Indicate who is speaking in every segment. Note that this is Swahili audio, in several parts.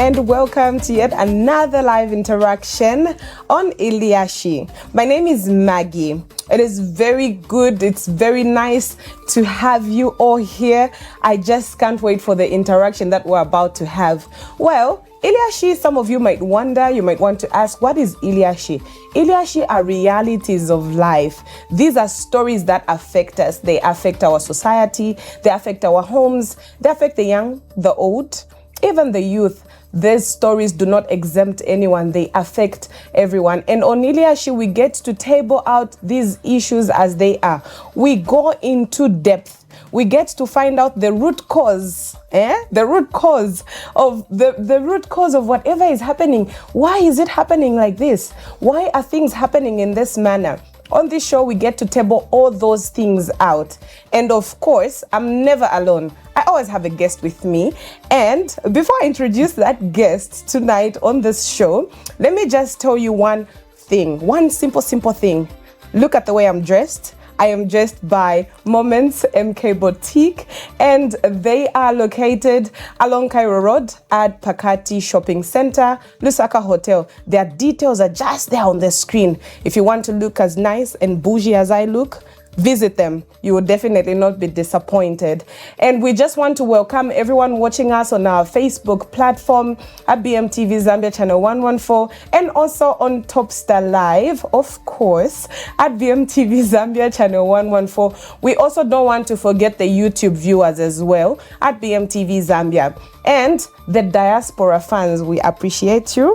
Speaker 1: and welcome to yet another live interaction on Iliashi. My name is Maggie. It is very good. It's very nice to have you all here. I just can't wait for the interaction that we're about to have. Well, Iliashi, some of you might wonder, you might want to ask, what is Iliashi? Iliashi are realities of life. These are stories that affect us. They affect our society, they affect our homes, they affect the young, the old, even the youth. These stories do not exempt anyone, they affect everyone. And on Iliashi, we get to table out these issues as they are. We go into depth. We get to find out the root cause, the root cause of the root cause of whatever is happening. Why is it happening like this? Why are things happening in this manner? On this show, we get to table all those things out. And of course, I'm never alone. I always have a guest with me. And before I introduce that guest tonight on this show, let me just tell you one thing, one simple thing. Look at the way I'm dressed. I am dressed by Moments MK Boutique, and they are located along Cairo Road at Pakati Shopping Center, Lusaka Hotel. Their details are just there on the screen. If you want to look as nice and bougie as I look, visit them. You will definitely not be disappointed. And we just want to welcome everyone watching us on our Facebook platform at BMTV Zambia channel 114, and also on Topstar Live, of course, at BMTV Zambia channel 114. We also don't want to forget the YouTube viewers as well at BMTV Zambia. And the diaspora fans, we appreciate you.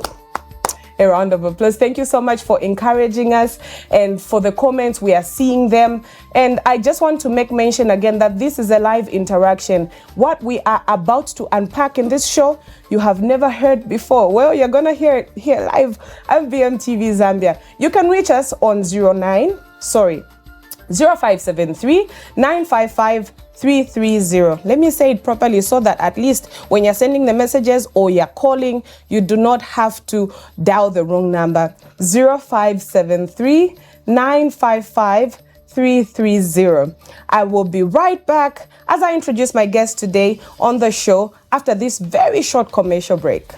Speaker 1: A round of applause. Thank you so much for encouraging us and for the comments. We are seeing them. And I just want to make mention again that this is a live interaction. What we are about to unpack in this show, you have never heard before. Well, you're going to hear it here live at BMTV Zambia. You can reach us on 0573 955 330. Let me say it properly so that at least when you're sending the messages or you're calling, you do not have to dial the wrong number. 0573 955 330. I will be right back as I introduce my guest today on the show after this very short commercial break.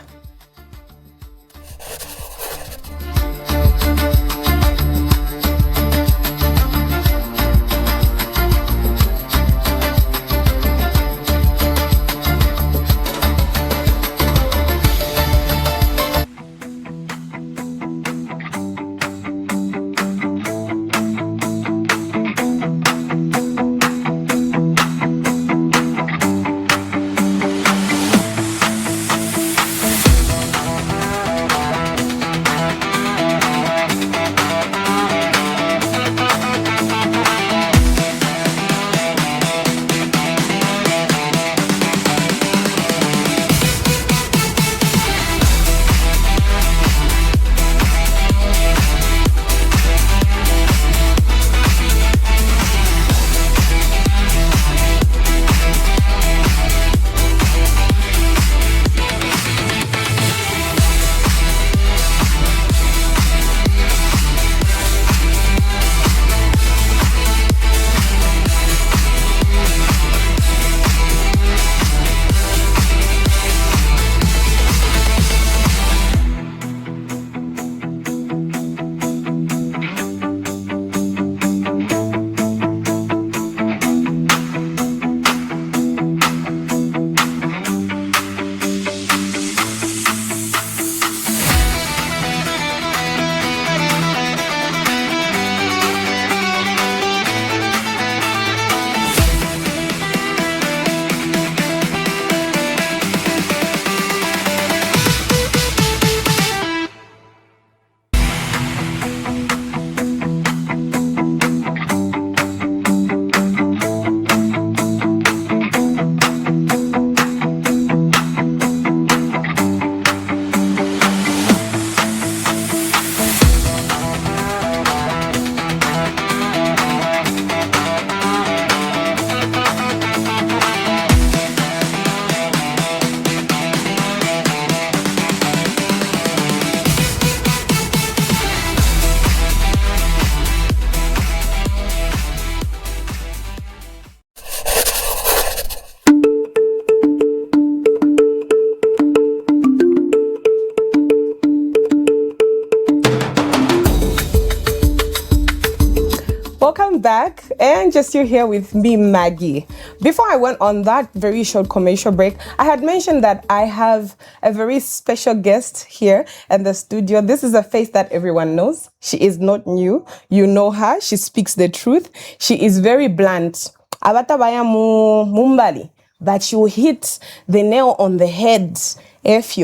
Speaker 1: Welcome back, and just you here with me, Maggie. Before I went on that very short commercial break, I had mentioned that I have a very special guest here in the studio. This is a face that everyone knows. She is not new. You know her. She speaks the truth. She is very blunt. Abatabaya mumbali, but she will hit the nail on the head. This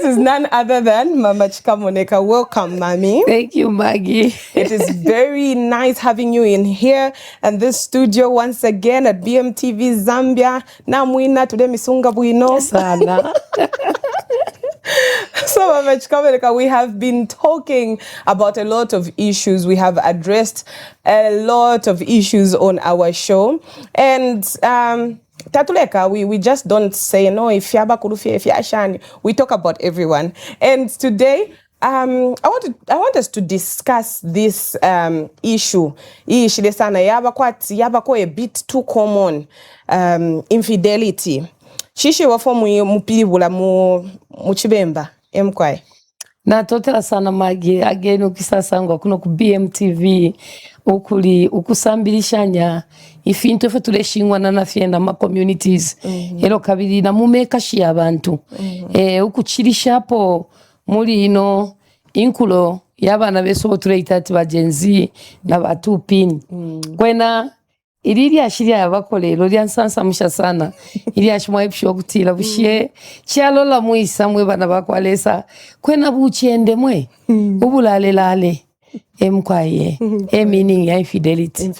Speaker 1: is none other than Mama Chika Moneka. Welcome, Mami.
Speaker 2: Thank you, Maggie.
Speaker 1: It is very nice having you in here and this studio once again at BMTV Zambia. Namwina today misunga buino.
Speaker 2: Sana.
Speaker 1: So, Mama Chika Moneka, we have been talking about a lot of issues. We have addressed a lot of issues on our show. And Tatuleka, we just don't say no if yaba kurufi if yashani. We talk about everyone. And today I want us to discuss this issue. Ishile sana yaba ko a bit too common, infidelity. Shishi wafo mupilibula mu chibemba emkwai.
Speaker 2: Na totela sana Maggie again ukisasangwa kuno ku BMTV ukuli ukusambirishanya ifintu efe tuleshingwa na nafienda ma communities ero kabiri na mumeka shi abantu ukuchirisha hapo muri ino inkulo yabana beso tuleita ati bagenzi na batupini kwena ilili ashiria yabakolero lyansansa musha sana ili ashimwa epsho kutila bushye kyalola muisa mwe bana bakwalesa kwena buchende mwe ubulale lale emkwaye meaning ya infidelity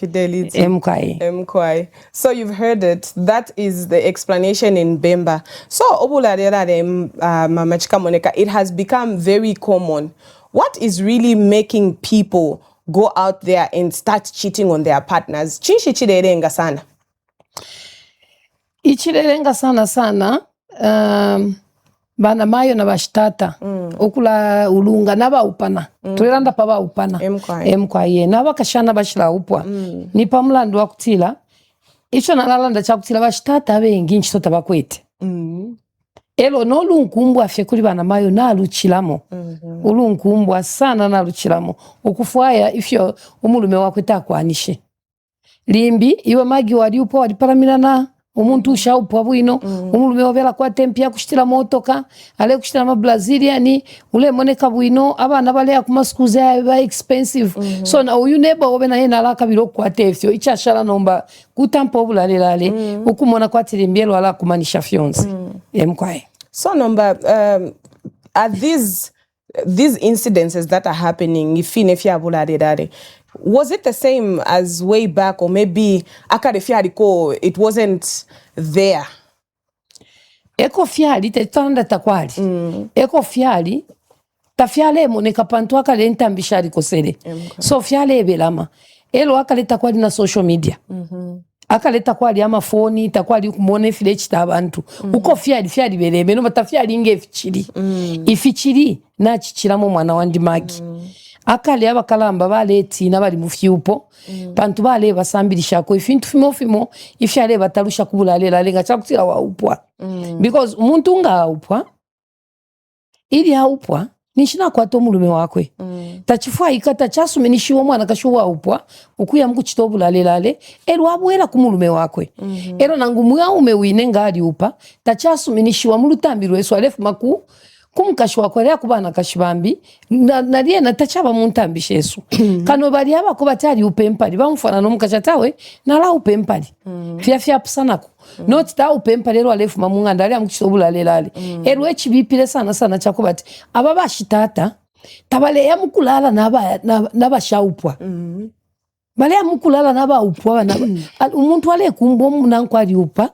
Speaker 2: emkwaye.
Speaker 1: So you've heard it. That is the explanation in Bemba. So obulale lale Mama Chika Moneka, it has become very common. What is really making people go out there and start cheating on their partners? Chinshi chilerenga sana.
Speaker 2: Ichilerenga sana bana mayo na bashitata okula ulunga naba upana tulanda paba upana emkwaye naba kashana bashira upwa ni pamulando wakutila icho nalanda chakutila bashitata bengi nchitota bakwete elo no lunkumbwa afye kuli bana mayo na luchilamo ulunkumbwa sana na luchilamo okufwaya ifyo umulume wakweta kwanishe limbi iwe Magi wali upo waliparamilana umuntu ushaupo bwino umulume wabela kwa tempia kushitira motoka ale kushitira ma Brazilian ule moneka bwino abana bale akumaskuza ba expensive so na uyu neba obena yena alaka biro kwa tefyo ichashara nomba kutampa obulale lale ukumona kwa tirimbielo ala kumanisha fyonzi emkwaye.
Speaker 1: So number are these incidences that are happening ifine bulale lale, was it the same as way back, or maybe akarefiariko it wasn't there?
Speaker 2: Eko fiali tetanda takwali eko fiali tafiale moneka pantu akale ntambishari kosele so fiale ebelama elo akale takwali na social media akaleta kwali ama phone takwali kumone file chita abantu uko fiali bereme no batafiali inge ifichiri na chichiramo mwana wandi Magi akale abakalamba baleti nabali mufyupo bantu bale basambirisha ko ifintu fimo ifyale batarusha kubulale lalenga chakutira wa upwa because umuntu nga upwa ili haupwa nishina kwa to mulume wakwe tachifwa ikata chasumenishiwa mwana kashuwa upwa ukuya mkuchitobu lale ero abwera kumulume wakwe ero nangumu ya umewine ngali upa tachasumenishiwa mulutambirwe so alefu maku kumukashwa kwa lea kubana kashibambi na liye na tachaba muntambishe Yesu kano bali haba kubatari upempali bamufana no mukachatawe na la upempali fya pusanako not ta upempali ero alefu mamunga ndali amukishitobu lale ero echibipire sana chakubati ababa shitata tabale ya mukulala naba shaupwa bale ya mukulala naba upwa umuntu wale kumbwa munanko ali upa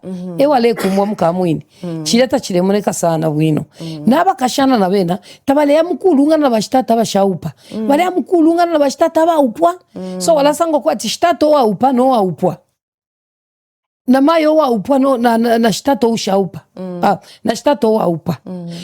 Speaker 2: wale kumbwa mukamwini chileta chilemoneka sana bwino naba kashana nabena tabale ya mukulunga na bashitata bashaupa bale ya mukulunga na bashitata ba upwa so wala sango kwa tishitato wa upa no wa upwa na mayo wa upwa no na shitato ushaupa na shitato wa upa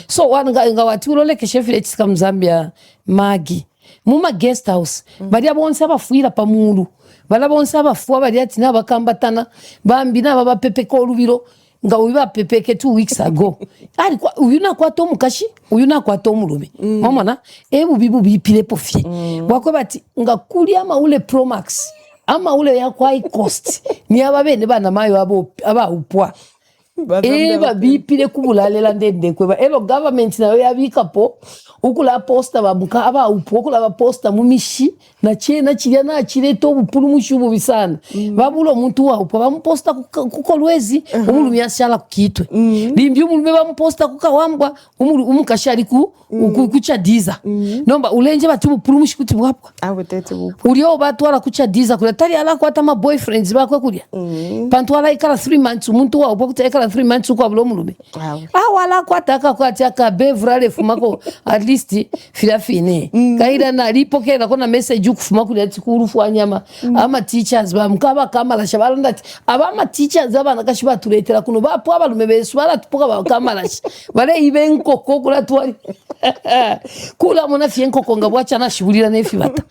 Speaker 2: so wanga wati uloleke shefile chisika Mzambia Magi muma guest house bali abonse abafuira pamulu bala bonse abafuwa bali ati nabakambatana bambi naba bapepeka olubiro nga uiba pepeke 2 weeks ago alikuwa uyuna kwa tomu kashi uyuna kwa tomu lume mama ebu bibu bipile pofie wakwe bati nga kuli ama ule Pro Max ama ule ya kwa high cost ni ababene bana mayo aba upwa eba bipile kubulalela ndende kweba elo government nayo yabikapo ukula posta babuka aba upwa ukula ba posta mumishi na chena chilya na chileto bupulu mushubu bisana babulo muntu wa upwa bamuposta kukolwezi umulu myashala kukitwe limbi umulu bamuposta kukawambwa umulu umukashali kucha diza nomba ulenje bati bupulu mushikuti bwapwa
Speaker 1: awetete bupu
Speaker 2: ulio batwala kucha diza kula tali ala kwa tama boyfriends bakwe kulya pantwala ikala 3 months umuntu wa upwa kutekala 3 months kwa bulo mulume wala kwa taka kwa taka bevrale fumako at least filafine kaida na lipokera kona message ukufuma kuli ati kurufu anyama ama teachers bamukaba kamala shabalanda abama teachers abana kashiba tuletera kuno bapo abalume besu bala tupoka bakamala bale ibenko kokula twali kula mona fienko nga bwacha na shibulira nefi bata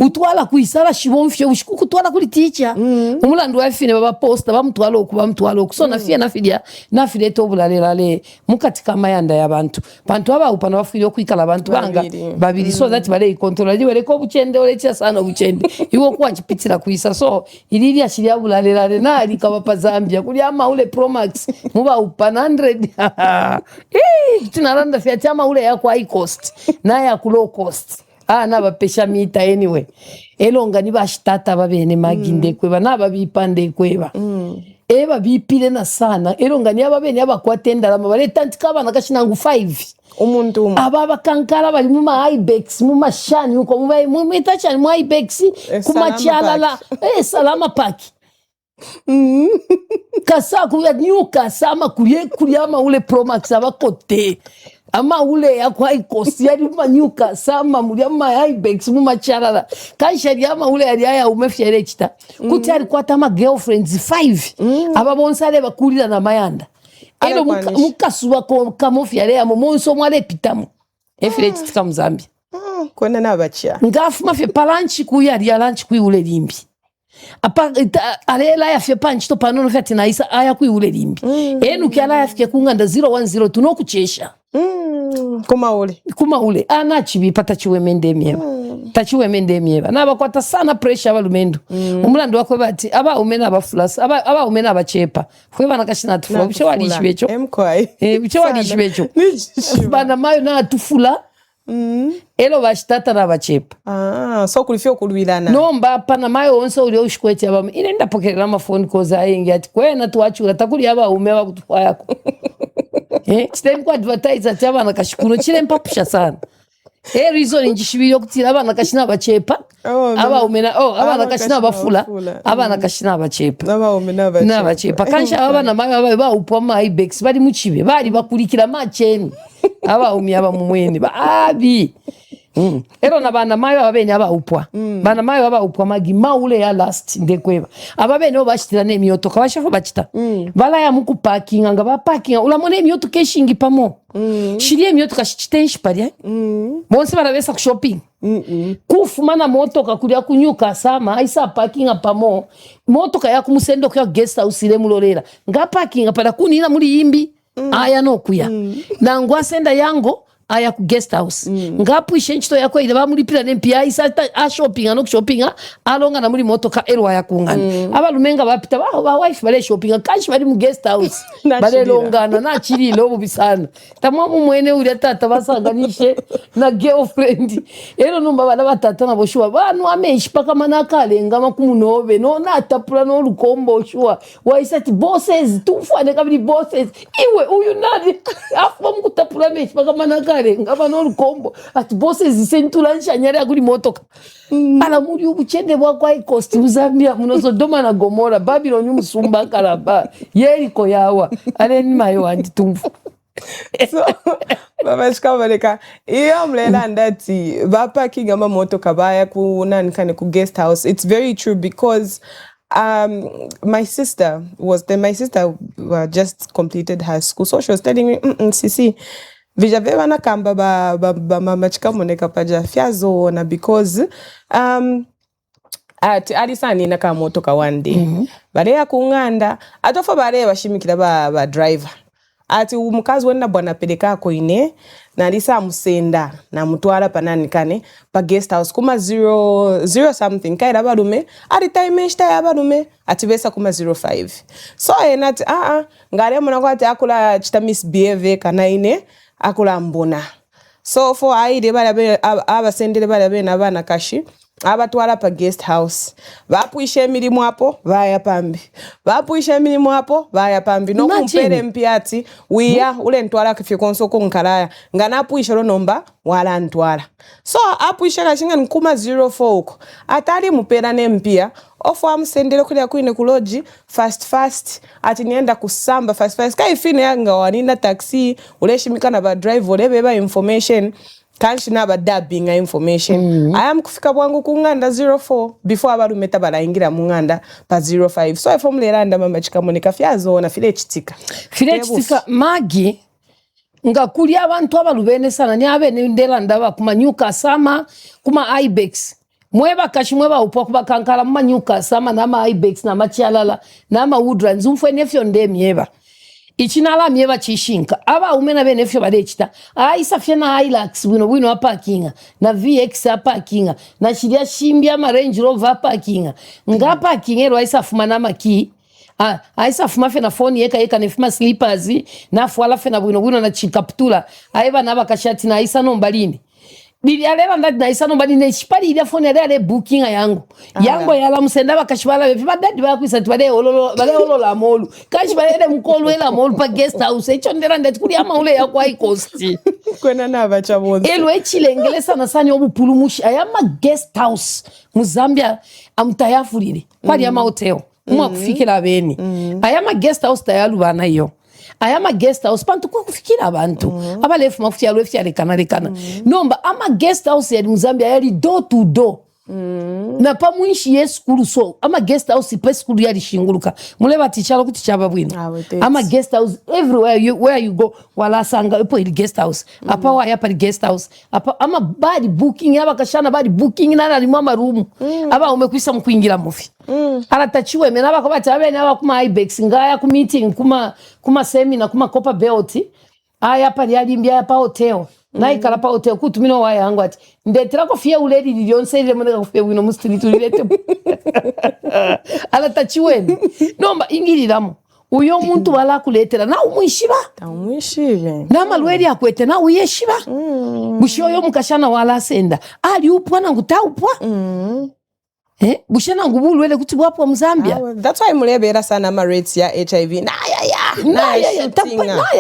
Speaker 2: utwala kuisala shibomfye ushikuku twala kuli teacher umulando wafine baba posta bamutwala okuba mutwala okusona fie na fide tobulalelale mukatika mayanda yabantu bantu aba upana bafire okwikala abantu banga babiri so that bale control liwe ko buchende olecha sana buchende iwo kwa chipitira kuisa so ilili ashiria bulalelale na alikaba Zambia kuli ama ule Pro Max muba upana 100 tunaranda fia chama ule ya kwa high cost na ya low cost na pesha mita anyway elonga ni bashitata babene maginde kweba na babipande kweba eba bipile na sana elonga ni ababene abakwatenda la mabale tantika bana kashinangu 5
Speaker 1: umuntu
Speaker 2: ababa kankala bali mu ibex mu mashani uko mu mitacha mu ibex kuma chalala salama paki kasa kuya nyuka sama kuliama ule Pro Max abakote ama ule ya kwa ikosi yali manyuka sama muliama ibex mu machalala kanshari ama ule yali aya umefyere chita kuti ali kwata ma girlfriends 5 ababonsale bakulira na mayanda elo mukasuba ko kamofyare ya monso mwale pitamu efire chitika muzambia
Speaker 1: kona nabacha
Speaker 2: ngafu mafye palanchi kuyali ya lunch kuule limbi apa alela ya fye panchi to panono fyati na isa aya kuule limbi enu kyala ya fike kunganda 010 tunokuchesha
Speaker 1: kuma ule
Speaker 2: anachibi pata chiwe mendemieba tachiwe mendemieba na bakwata sana pressure abalumendo umulando wakwe bati aba umena abafulus aba umena abachepa fwe bana kashina tufula bisho walishibecho bisho walishibecho bana mayo na tufula elo bashitata na bachepa
Speaker 1: so kulifio kulwilana
Speaker 2: nomba pana mayo onso uli ushikwete aba inenda pokerera ma phone calls ayenge ati kwena tuachura takuli aba umewa kutufwa yako chiteni kwa advertiser chaba nakashikuno chile mpapusha sana reason njishibiri okutira abana kashina bachepa aba umena abana kashina bafula abana kashina bachepa
Speaker 1: aba umena
Speaker 2: bachepa kansha abana mayo ba upwa ma ibex bali muchibe bali bakulikira macheni aba umya aba mumwene abi ero na bana mayo ababenya aba upwa bana mayo aba upwa magi maule ya last ndekweba ababene obashitira ne myoto kabashafu bachita bala ya muku parking anga ba parking ulamone myoto keshingi pamo shirie myoto kashitenshi pali bonse barabesa ku shopping kufuma na moto kakulia kunyuka sama aisa parking pamo moto kaya kumusendo kwa guest house ile mulorera nga parking pada kunina muri yimbi aya no kuya na ngwasenda yango aya ku guest house ngapu ishenchito yako ile bamulipira nempia isa shopping ano shopping alonga na muri motoka elwa yakungana abalumenga bapita ba wife bale shopping kashi bali mu guest house bale longana na chiri lobo bisana tamwa mwene uri tata basanganishe na girlfriend ero numba bala batata na boshwa banu ameshi paka manakale ngama kumunobe no natapula no lukombo shwa waisati bosses tufane kabili bosses iwe uyu nadi afu mkutapula meshi paka manakale ngaba no lukombo ati bosses zisentula nshanyari akuli motoka ala muri ubuchende bwa kwa cost uzambia munozo doma na Gomora Babylon umusumba karaba yeriko yawa ale ni mayo anditumfu
Speaker 1: so baba shikabaleka iyo mlela ndati ba parking ama motoka baya ku nankane ku guest house. It's very true because my sister just completed high school, so she was telling me sisi vijave wana kamba ba mama chika moneka paja fiazo na because ati alisani naka motoka one day bare yakunganda atofa bare bashimikira ba driver ati umukazi wenda bwana peleka ko ine na lisa musenda na mutwala panani kane pa guest house kuma 0 something kaira balume ati time shita ya balume ati besa kuma 05 so enati ngare mona kwati akula chita misbehave kana ine akula mbona so for aide bala abasendele bala bena bana kashi abatwala pa guest house bapuisha emirimu hapo baya pambi bapuisha emirimu hapo baya pambi no kumpere mpiati wiya ule ntwala kifye konsoko nkalaya ngana apuisha lo nomba wala ntwala so apuisha kashinga nkuma 04 uko atali mupera ne mpia ofu amsendele kulia kuine kuloji fast ati nienda kusamba fast kai fine yanga wanina taxi ule shimikana ba drive ule beba information kanshi naba dubbing information I am kufika bwangu kunganda 04 before abalumeta balaingira munganda pa 05 so ifo mleranda mama chikamoneka fyazo na file chitika
Speaker 2: magi ngakuli abantu abalubene sana ni abene ndelanda bakumanyuka sama kuma ibex mweba kashimwe ba upo kubakankala manyuka sama na ibex na machalala na woodlands umfenefyo ndemyeba ichinala myeba chishinka aba umena benefyo badechita aisafye na Hilux bwino apakinga na VX apakinga na shiria shimbya ma Range Rover apakinga nga parking ero aisafuma na maki aisafuma fe na phone yeka nefuma slippers na fwala fe na bwino na chikaptula aiba na bakashati na isa nombalini bili alela ndati na isa nombalini chipali ile phone ale booking yango yala musenda bakashibala bepi badadi bakwisa tibale olola molu kashibale mukolo ela molu pa guest house echo ndera ndati kuli ama ule yakwa ikosti
Speaker 1: kwena naba chabozi
Speaker 2: elwe chilengele sana sani obupulumushi ayama guest house mu Zambia amtayafulire kwali ama hotel mwa kufikira beni ayama guest house tayalu bana yo ayama guest house pantu kwa kufikira abantu abalefu mafuti ya lwefu ya lekana nomba ama guest house ya Mzambia yali door to door na pa mwishi yeskulu so ama guest house pa skulu yali shinguluka muleba tichalo kuti chaba bwino ama guest house everywhere where you go wala sanga ipo ili guest house apa wa yapa guest house apa ama body booking yaba kashana body booking nana limama room aba umekwisa mkuingira mufi aratachiwe mena bako batabe na kuma ibex ngaya ku meeting kuma seminar kuma Copper Belt aya pa yali mbya pa hotel na ikala pa hotel kutumino wa yangu ati ndetira ko fie uledi lionse ile mwana ko fie wino mustri tulete alatachiwe nomba ingiliramo uyo muntu wala kuletera na umwishiba na malweli akwete na uyeshiba bushoyo mukashana wala senda ali upwa na ngutaupwa bushana ngubulwele kuti bwapo Mzambia
Speaker 1: that's why mulebera sana ma rates ya HIV na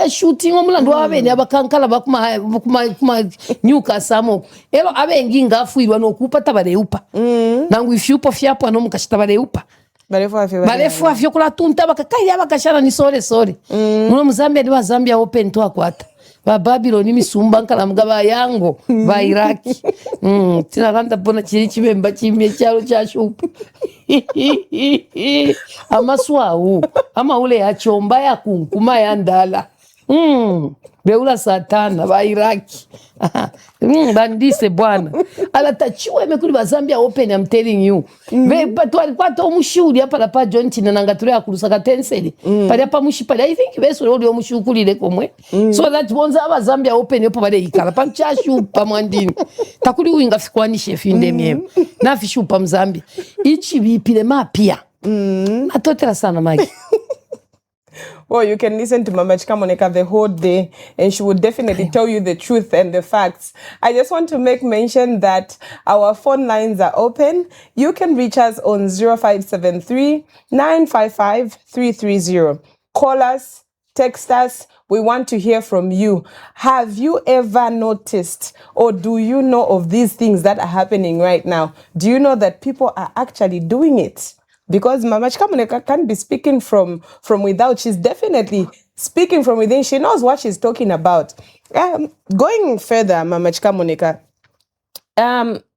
Speaker 2: shooting omulando abene abakankala bakuma nyuka samo elo abengi ngafuirwa nokupata bareupa nangu ifyupo fyapo no mukashita bareupa balefu afyo kula tunta bakakaira bakashana ni sore muno Mzambia ndi Zambia open to akwata ba Babylon misumba nkala mugaba yango ba Iraki tinaranda bona chiri chibemba chimye cyaro cyashupa amaswawu ama ule yachomba yakunkuma yandala beula satana ba Iraki bandise bwana alatachiwe mekuli ba Zambia open I'm telling you be patwali kwato umushuri hapa la pa John China nangatule akulusaka tenseli pali hapa mushi pali I think beso oli omushukulire komwe so that bonza aba Zambia open yopo bale ikala pa chashu pa mwandini takuli uinga fikwani chef indemye na fishu pa Mzambia ichi bipile mapia atotera sana magi.
Speaker 1: Well, you can listen to Mama Chikamoneka the whole day and she would definitely tell you the truth and the facts. I just want to make mention that our phone lines are open. You can reach us on 0573 955 330. Call us, text us. We want to hear from you. Have you ever noticed or do you know of these things that are happening right now? Do you know that people are actually doing it? Because Mama Chikamoneka can't be speaking from without. She's definitely speaking from within. She knows what she's talking about. Going further, Mama Chikamoneka,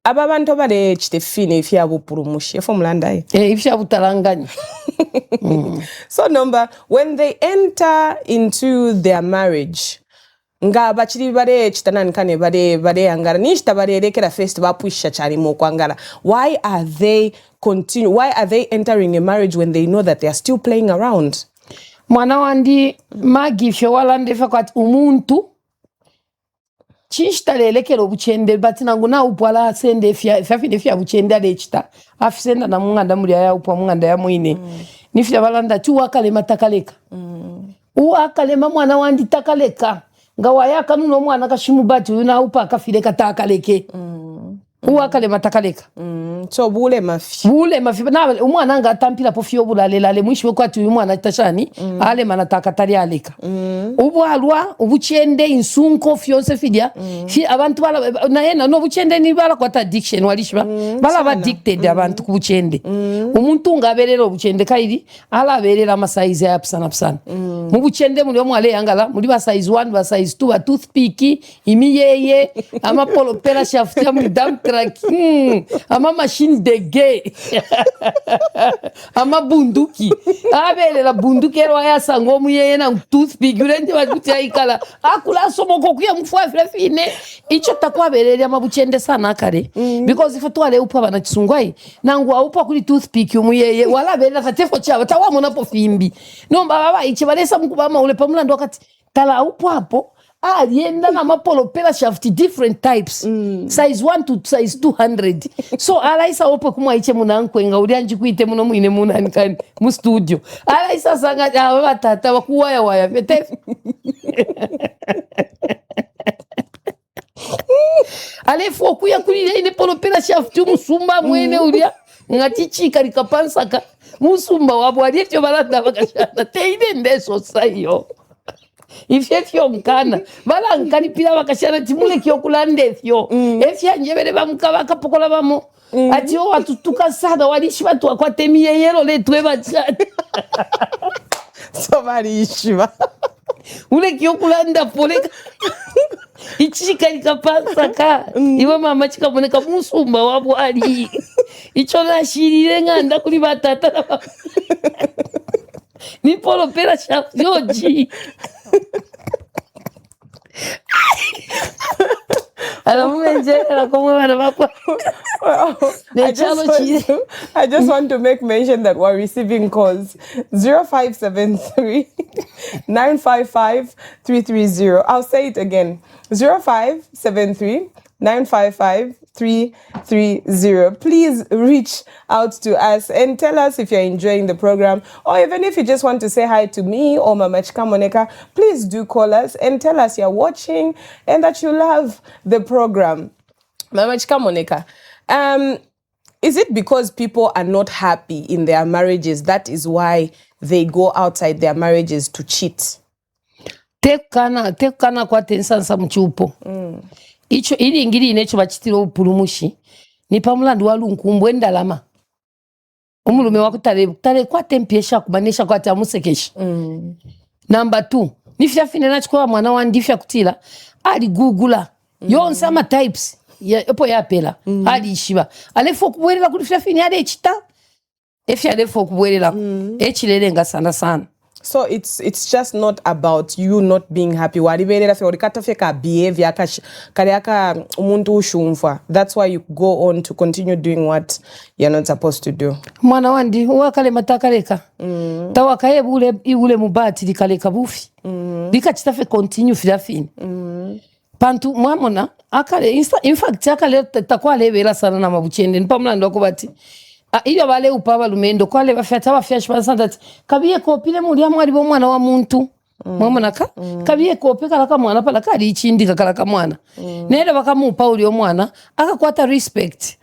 Speaker 1: ababantu bale chitefine ifya bupurumushi efo mlandaye
Speaker 2: ifya butaranganya.
Speaker 1: So number when they enter into their marriage nga bachiri bare chitanani kane bare angara nishita barerekera first bapusha cyari mu kwangara. Why are they entering a marriage when they know that they are still playing around?
Speaker 2: Mwana wandi Maggie fyo walande fakwati umuntu chishita lelekero buchende batina nguna upwala sende fya buchende alechita afisenda na munganda muri ya upwa munganda ya mwine nifya balanda tu wakalema takaleka uwakalema mwana wandi takaleka nga wayaka nuno mwana kashimu bati una upa akafileka takaleke uwakalema takaleka
Speaker 1: so bule mafi
Speaker 2: na umwana nga tampila po fyo bulalelale mwisho kwati umwana tashani ale manataka tali aleka ubwalwa ubuchende insunko fyose fidya abantu bala na yena no buchende ni bala kwata addiction walishba bala addicted abantu kubuchende umuntu ngaberera ubuchende kairi ala berera ama size ya pisana mu buchende muri omwale yangala muri ba size 1 ba size 2 ba toothpick imiyeye ama polo pera shaft ya muri dump truck ama machine de gay ama bunduki abelela bunduki ero yasango muyeye na toothpick urende bakutia ikala akula somoko kuya mfwafira fine icho takwaberera amabuchende sana kare because if twale upa bana kisungwai nangu aupa kuli toothpick umuyeye wala berera fatefo chaba tawamona po fimbi no baba ichi balesa mukubama ule pamula ndo kati tala upo hapo yenda na mapolo pela shaft different types size 1 to size 200 so alaisa ope kumwa iche munankwenga uri anji kuite muno mwine munankani mu studio alaisa sanga batata bakuwaya waya bete alefo kuya kulile ine polo pela shaft musumba mwene uri ngatichika likapansaka musumba wabo alifyo balanda bakashana teide ndeso sayo ifyefyo mkana bala nkani pila bakashana timule kyokulande fyo efya njebere bamukaba kapokola bamo ati o watutuka sana walishi watu akwatemiye yero letwe bachana
Speaker 1: so balishiba
Speaker 2: ule kyokulanda poleka ichika likapasaka iwe mama chikaboneka musumba wabo ali icho nashirire nganda kuli batata ni polo pera shafyoji I
Speaker 1: just want to make mention that we're receiving calls 0573 955 330. I'll say it again. 0573 955 330. Please reach out to us and tell us if you're enjoying the program, or even if you just want to say hi to me or Mama Chika Moneka, please do call us and tell us you're watching and that you love the program. Mama Chika Moneka, is it because people are not happy in their marriages that is why they go outside their marriages to cheat?
Speaker 2: Tekana kwa tensansa mchupo. Icho ili ngiri inecho bachitiro upulumushi ni pamulandi walunkumbwe ndalama umulume wakutale kwa tempiesha kubanisha kwa tamusekesha number 2 nifya fine nachikola mwana wandifya kutila ali googula yonse ama types epo yapela ali ishiba alefo kubwerela kulifya fine ali chita efya alefo kubwerela echilelenga sana.
Speaker 1: So it's just not about you not being happy. Waliberera fe orikata fe ka behavior kariaka umuntu ushumfa. That's why you go on to continue doing what you're not supposed to do.
Speaker 2: Mwana wandi wakale matakaleka. Tawakaye ule mubati likaleka bufi. Likachita fe continue filafini. Pantu mwamona akale in fact akale takwale bera sana na mabuchende nipamulando akubati iyo bale upaba lumendo kwale bafata bafyash basandati kabiye kopile muri amwari bo mwana wa muntu mwamona kabiye kope kala mwana pala kali ichindika kala mwana nere bakamupa uri omwana akakwata respect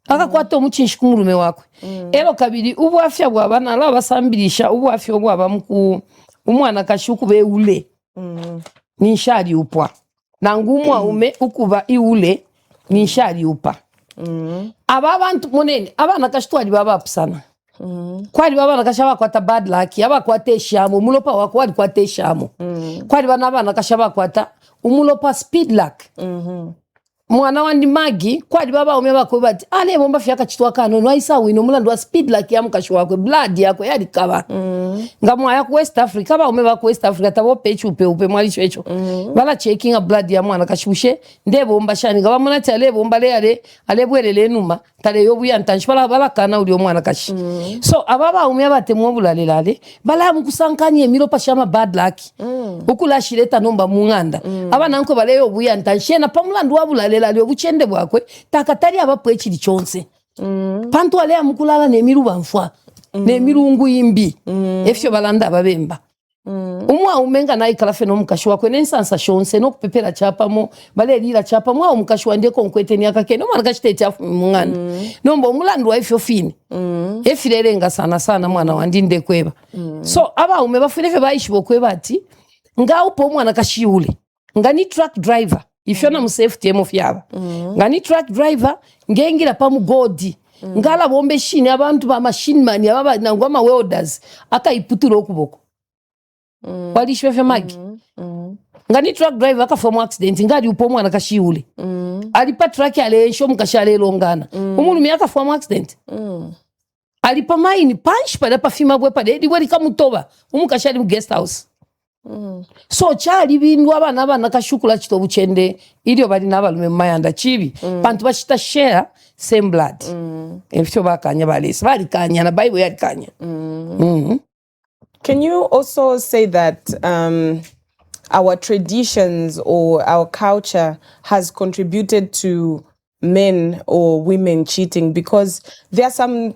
Speaker 2: akakwata omuchinshi kumulume wakwe ero kabiri ubwafya bwabana ala basambirisha ubwafya bwaba muku umwana kashuku be ule ninshari upwa nangumwa ume ukuba iule ninshari upa aba bantu munene abana kashitwali baba pusana kwali baba nakashaba kwata bad luck abakwata eshamo mulopa wako wali kwata eshamo kwali bana abana kashaba kwata umulopa speed luck mwana wandi Magi kwali baba umeba ko bati ale bomba fyaka chitwa kano nwaisa wino mulandu wa speed like ya mkashi wakwe blood yako yali kaba ngamwa ya West Africa ba umeba ku West Africa tabo pechu upe mwali checho bala checking a blood ya mwana kashushe nde bomba shani ngaba mwana tale bomba le ale bwelele numa tale yobu ya ntanshi bala kana uli omwana kashi so ababa umeba temwo bulalelale bala mkusankanye emiro pashama bad luck ukula shireta nomba munganda abana nko bale yobu ya ntanshi na pamulandu wa bulalelale obuchende bwakwe takatali abapwe ekiri kyonse pantu ale amukulala nemiru banfwa nemirungu imbi efyo balanda ababemba umwa umenga nayi kalafe no mukashi wakwe nensansa shonse no kupepera chapamo bale lira chapamo wa mukashi wande konkwete ni akake no mwana kashitete afu mungana nomba umulandu wa efyo fine efirerenga sana mwana wandinde kweba so aba umebafunefe bayishi bokweba ati nga upo mwana kashiule ngani truck driver ifyo na musafety emo fyaba ngani truck driver ngengira pamu godi ngala bombe shini abantu ba machine man ababa nangoma welders akayiputira okuboko walishwe fe Magi ngani truck driver akafomu accident ngali upo mwana kashiule alipa truck ale ensho mukashale longana umuntu myaka fomu accident alipa maini punch pada pafima bwe pada edi wali kamutoba umukashali mu guest house so chali bindu abana kashukula chito buchende ilio bali nabalume mayanda chibi pantu bachita share same blood efyo bakanya balesi bali kanya na Bible yali kanya
Speaker 1: Can you also say that our traditions or our culture has contributed to men or women cheating? Because there are some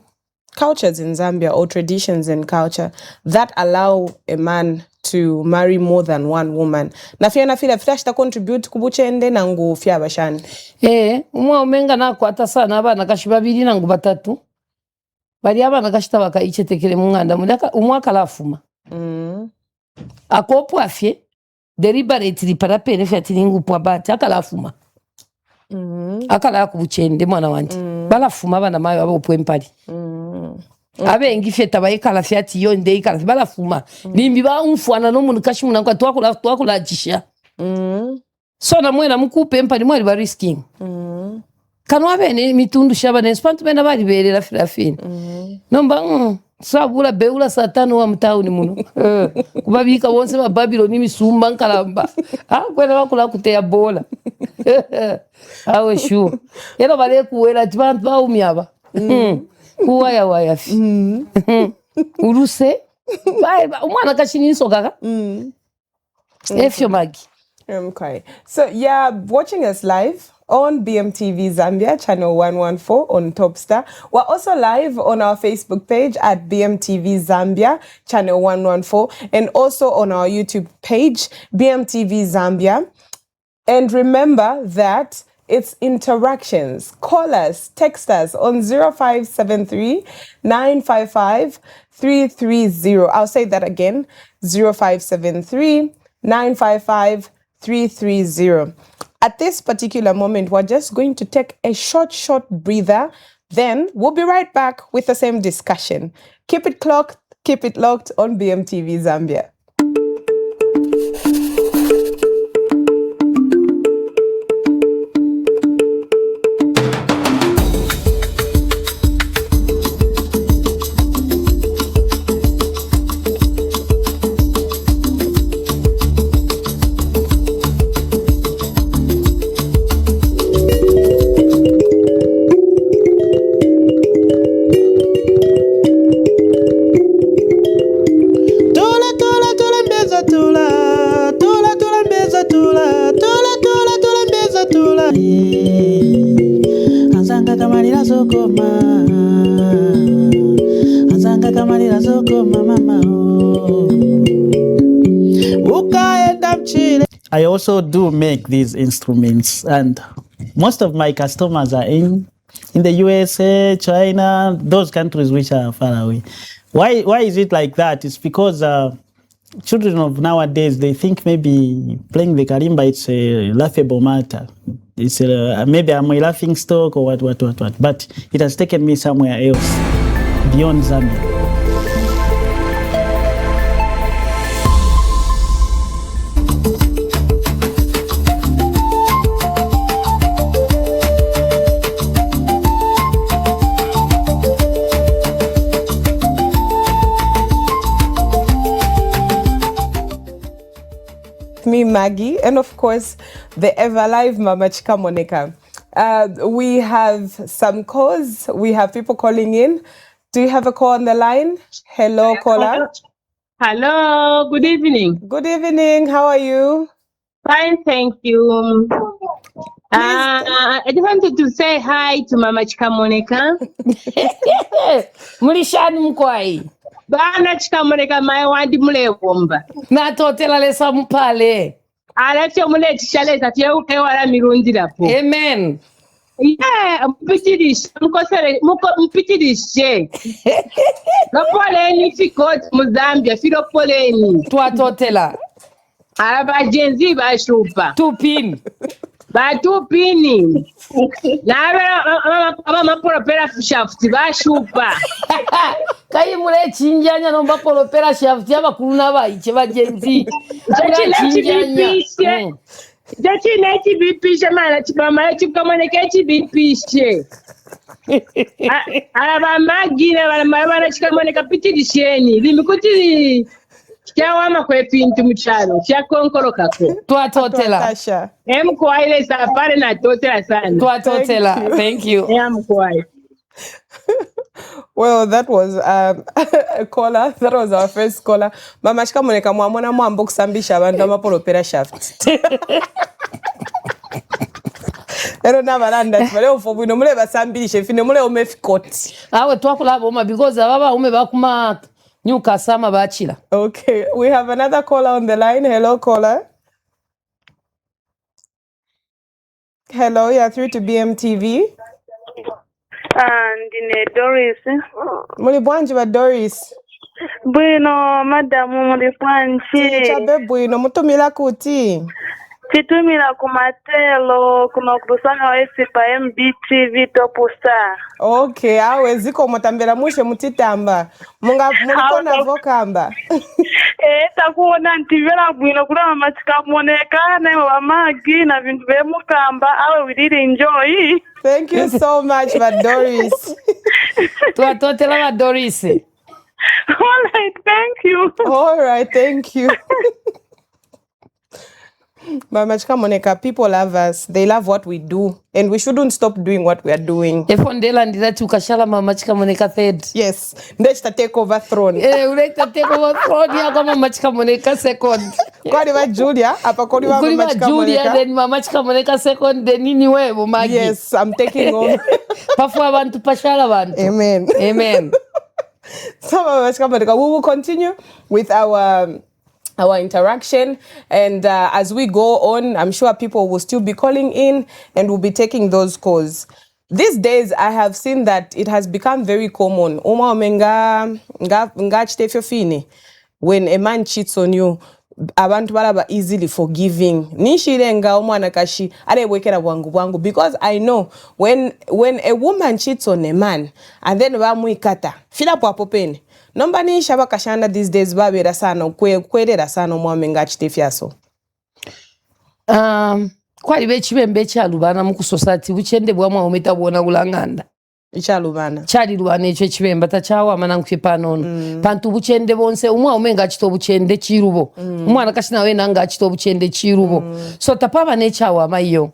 Speaker 1: cultures in Zambia or traditions in culture that allow a man to marry more than one woman. Na fia flash ta contribute kubuchende na ngu fia bashani.
Speaker 2: Umwa umenga na kwata sana abana kashibabiri na ngu batatu. Bali abana kashita bakaichetekele munganda mudaka umwaka lafuma. Akopo afye deliberately parapene fya tiningu pwa bati akalafuma. Akala kubuchende mwana wandi. Balafuma abana mayo abo pwempali. Abe ngifye tabayekala fyati yo ndeikala balafuma limbi ba umfwana no muntu kashimuna kwa twakula jisha so na mwena mukupe mpani mwali ba risking kanwa bene mitundu shaba ne spantu bena bali berera filafini nomba sabula beula satano wa mtauni muno kubabika wonse ba Babylon misumba nkalamba kwena bakula kuteya bola awe shu yero bale kuwela tibantu ba umyaba waya fi uruse umwana kashiniso kaka efyo Magi.
Speaker 1: Okay, so yeah, watching us live on BMTV Zambia channel 114 on Topstar. We're also live on our Facebook page at BMTV Zambia channel 114 and also on our YouTube page BMTV Zambia. And remember that it's interactions. Call us, text us on 0573 955 330. I'll say that again, 0573 955 330. At this particular moment, we're just going to take a short breather. Then we'll be right back with the same discussion. Keep it locked on BMTV Zambia.
Speaker 3: I also do make these instruments, and most of my customers are in the USA, China, those countries which are far away. Why is it like that? It's because children of nowadays, they think maybe playing the kalimba, it's a laughable matter. It's maybe I'm a laughing stock or what. But it has taken me somewhere else, beyond Zambia.
Speaker 1: me, Maggie, and of course, the ever-live Mama Chika Monica. We have some calls. We have people calling in. Do you have a call on the line? Hello, caller.
Speaker 4: Hello, good evening.
Speaker 1: Good evening. How are you?
Speaker 4: Fine, thank you. I just wanted to say hi to Mama Chika Monica.
Speaker 2: Mulishani mkwai.
Speaker 4: Bana Chika Monica mai wandi mule womba.
Speaker 2: Na totela lesa mpale.
Speaker 4: Alafyo mule chishaleza tiyeuke wala mirundi lapo.
Speaker 2: Amen.
Speaker 4: Yeah, mpitirishe, mpitirishe. Lopoleni fikoti Muzambia, filopoleni.
Speaker 2: Twatotela.
Speaker 4: Abajenzi bashupa.
Speaker 2: Tupin.
Speaker 4: Batupini. Aba maporopera shafuti bashupa.
Speaker 2: Kai mule chinjanya nomba poropera shafuti abakulu n'abayiche bagenzi.
Speaker 4: Chinjanya. Jachi neti bipishe mana chipama chikamoneka chibipishe. Aba magina bana chikamoneka pitirisheni. Limikuti kyawama kwepintu muchalo kyakonkolokako.
Speaker 2: Twatotela.
Speaker 4: Mkwaile safari na totela sana.
Speaker 2: Twatotela. Thank you.
Speaker 4: Mkwaile.
Speaker 1: Well, that was a caller. That was our first caller. Mama Chika Monica mwamona mwambo kusambisha abantu amaporopera shaft. Ero nabalanda tibale ufobu no mule basambishe fine mule umefikoti.
Speaker 2: Awe twakula boma because ababa ume bakuma nyuka sama bachila.
Speaker 1: Okay, we have another caller on the line. Hello, caller. Hello, you're through to BMTV.
Speaker 5: Ndine Doris.
Speaker 1: Muli bwanji ba Doris.
Speaker 5: Bwino madamu muli bwanji.
Speaker 1: Chabe bwino mutumila kuti.
Speaker 5: Titumila kumatelo kuno kusanga wesi pa MBTV Top Star.
Speaker 1: Okay, awe ziko mutambela mushe mutitamba. Mulikona vokamba.
Speaker 5: Takuona ntivela bwino kula Mama Chika Monica na Magi na vintu vemukamba. Awe we did enjoy.
Speaker 1: Thank you so much, Doris.
Speaker 2: Twatotela Doris.
Speaker 5: All right, thank you.
Speaker 1: All right, thank you. Mama Chika Monica, people love us. They love what we do. And we shouldn't stop doing what we are doing.
Speaker 2: Efondela ndira tukashala Mama Chika Monica third.
Speaker 1: Yes. Ndechita take over throne.
Speaker 2: Uleta take over throne ya kwa Mama Chika Monica second.
Speaker 1: Kwa diwa Julia, hapa kwa diwa Mama Chika Monica.
Speaker 2: Julia, then Mama Chika Monica second, then nini wewe Maggie.
Speaker 1: Yes, I'm taking over.
Speaker 2: Pafu abantu pashala abantu.
Speaker 1: Amen.
Speaker 2: Amen.
Speaker 1: So Mama Chika Monica, we will continue with our interaction, and as we go on, I'm sure people will still be calling in and we'll be taking those calls. These days, I have seen that it has become very common. When a man cheats on you, abantu balaba easily forgiving. Nishirenga omwana kashi arewekera bwangu because I know when a woman cheats on a man and then bamuikata fila po pene. Nomba ni shaba kashanda these days babera sana kwerera sana omwami ngachitefyaso.
Speaker 2: Kwali bechibembe kyalubana mu society buchende bwamwa ometabona kulanganda.
Speaker 1: Ichalubana.
Speaker 2: Chali lubana echo chibemba tachawa manankufe panono. Pantu buchende bonse umwa omenga chito buchende chirubo. Umwana kashina we nanga chito buchende chirubo. So tapaba nechawa mayo.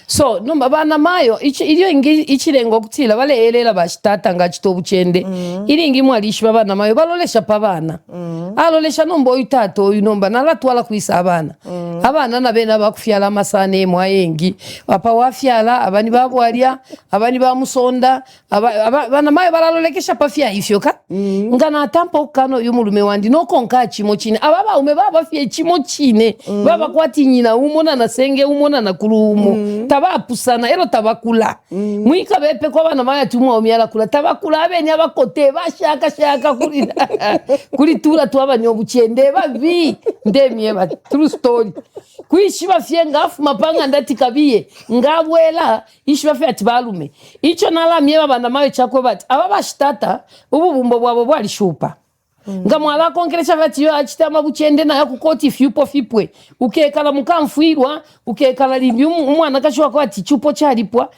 Speaker 2: So nomba bana mayo iliyo ichirengo kutila bale elela bashitata nga chito buchende. Ilingi mwalishi babana mayo balolesha pabana. Alolesha nombo oyitato oyinomba nalatwala kuisa abana. Abana nabena bakufyala masane mwayengi. Papa wafyala abani babwalya abani bamusonda bana mayo balalolekesha pafya ifyoka ngana atampa ukano yumulume wandi nokonka chimo chine ababa ume baba fye chimo chine baba kwati nyina umona na senge umona na kulumu tabapusana ero tabakula mwika bepe kwa bana mayo tumwa omyala kula tabakula abeni abakote bashaka kuri tura twaba nyobuchende babi ndemye ba true story kwishiba fye ngafu mapanga ndati kabiye ngabwela ishiba fye atibalume icho nala myeba bana mayo chakwe bati ababa shitata ububumbo bwabo bwali shupa nga mwala konkeresha bati yo achitama buchende na yakukoti fyupo fipwe ukekala mukamfwirwa ukekala limbi umwana kashwa kwa ati chupo charipwa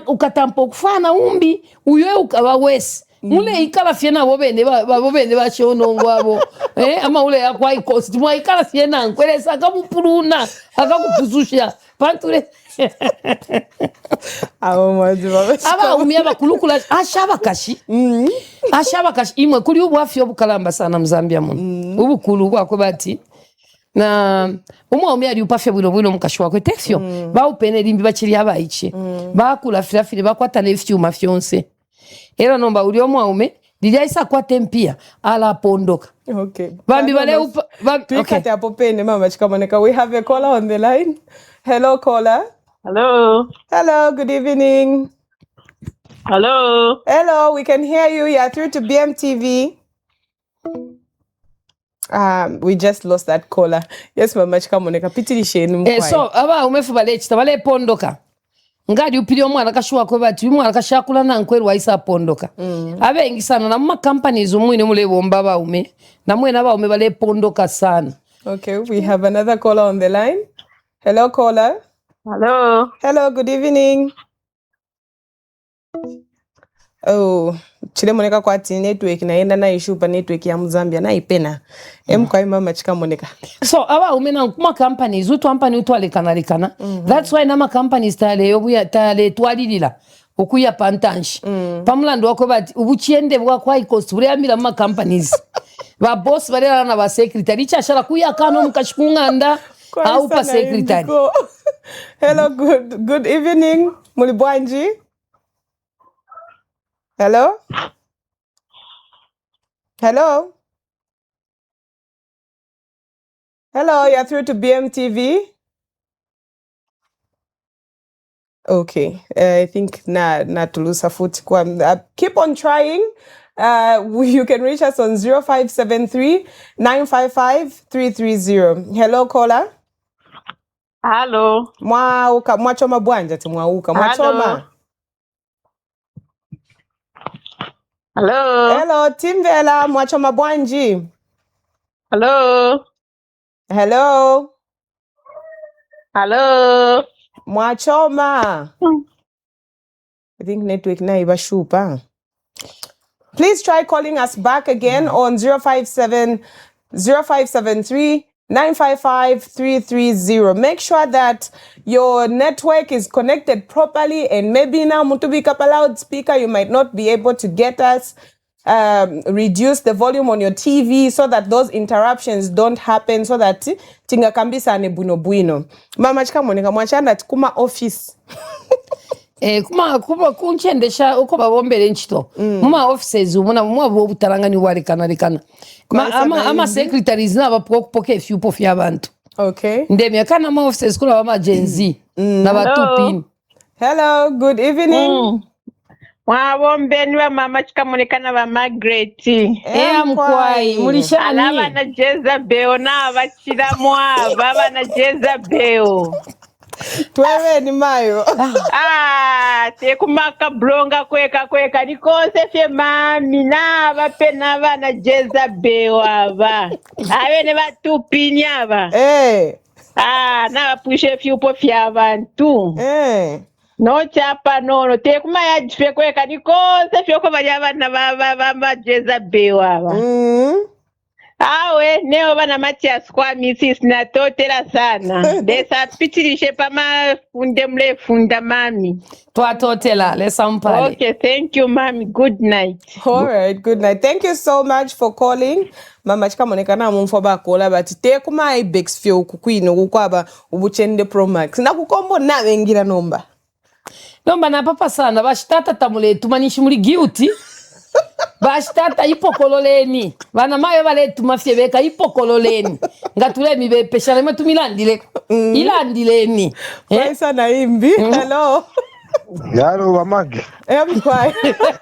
Speaker 2: ukatampa kufana umbi uyo ukaba wesi mule ikala fiena bobene bashonongo abo ama ule yakwa ikosti mwa ikala fiena nkwelesa akamupuluna akakupuzusha pantule
Speaker 1: Abo mwazi mama
Speaker 2: aba umya bakulukula ashabakashi ashabakashi imwe kuli ubwafi obukalamba sana mzambia muno ubukulu bwakwe bati na umwe umya ali upafye bwino mukashi wakwe tefyo baupene limbi bakiri abayiche bakula firafire bakwata nefyuma fyonse era nomba uli omwaume lijaisa kwate mpia ala pondoka.
Speaker 1: Okay.
Speaker 2: Bambi bale upa
Speaker 1: okay. Hapo pene mama chikamoneka. We have a caller on the line. Hello caller.
Speaker 5: Hello.
Speaker 1: Hello, good evening.
Speaker 5: Hello.
Speaker 1: Hello, we can hear you. You are through to BMTV. We just lost that caller. Yes, mama chikamoneka. Pitirishe numkwai.
Speaker 2: So aba umefu bale chita bale pondoka. Ngadi upili omwana kashuwa kwe bati umwana kashakula na nkweru waisa pondoka. Abengi sana na mma companies umwine mule bomba baume na mwena baume bale pondoka sana.
Speaker 1: Okay, we have another caller on the line. Hello caller.
Speaker 5: Hello.
Speaker 1: Hello, good evening. Oh, chile moneka kwa ati network na enda na issue pa network ya Mzambia na ipena. Kwa mama chikamoneka.
Speaker 2: So aba umena kuma companies utu company utu alekana. That's why nama companies tale yobuya tale twalilila okuya pantanshi. Pamulando wako bati ubuchiende bwa kwa ikost buri amira ma companies. Ba boss bari na ba secretary chashara kuya kano mukashikunganda au pa secretary.
Speaker 1: Hello, good evening. Mulibwanji. Hello? Hello? Hello, you're through to BMTV. Okay, I think na tulusa futi kwa. Keep on trying. You can reach us on 0573 955 330. Hello, caller.
Speaker 5: Hello.
Speaker 1: Mwachoma bwanja ti mwauka. Mwachoma.
Speaker 5: Hello.
Speaker 1: Hello, Timvela, mwachoma bwanji.
Speaker 5: Hello.
Speaker 1: Hello.
Speaker 5: Hello.
Speaker 1: Mwachoma. I think network na ibashupa. Please try calling us back again on 0573 955 330. Make sure that your network is connected properly, and maybe now mutubi kapa loudspeaker you might not be able to get us. Reduce the volume on your TV so that those interruptions don't happen, so that tinga kambisa ne buino. Mama chikamoneka mwachanda kuma office.
Speaker 2: Kuma kunchendesha uko babombele nchito. Muma offices umuna mwa bobutaranga ni walikana. Ama secretaries na bapoke fyupo fya abantu.
Speaker 1: Okay.
Speaker 2: Ndemya kana ma offices kula bama Gen Z na batupini.
Speaker 1: Hello, good evening.
Speaker 5: Mwabombeni wa mama chikamoneka na ba Margaret.
Speaker 2: Mkwai mulishani.
Speaker 5: Alaba na Jezebel na abachira baba na Jezebel.
Speaker 1: Twewe ni mayo.
Speaker 5: Tekumaka blonga kweka nikose fye mami na bapena bana Jezebel aba. Abene batupini aba. Na bapushe fyupo fya abantu. No chapa no tekuma ya jfe kweka nikose fye ko bali abana baba Jezebel aba. Awe neo bana Matias kwa misis na totera sana. Desa pitirishe pama funde mle funda mami.
Speaker 2: Twa totela lesa mpale.
Speaker 5: Okay, thank you mami. Good night.
Speaker 1: All right, good night. Thank you so much for calling. Mama chikamoneka na mumfoba kola bati te kuma ibex fyo kukwino kukwaba ubuchende Pro Max. Na kukombo na wengira nomba.
Speaker 2: Nomba na papa sana bashitata tamule tumanishi muri guilty. Bashitata ipokololeni. Bana mayo bale tumafye beka ipokololeni. Ngatule mibe peshale metu milandile. Ilandileni.
Speaker 1: Kwaisa na imbi. Hello.
Speaker 6: Hello, Mamagi.
Speaker 1: Mkwai.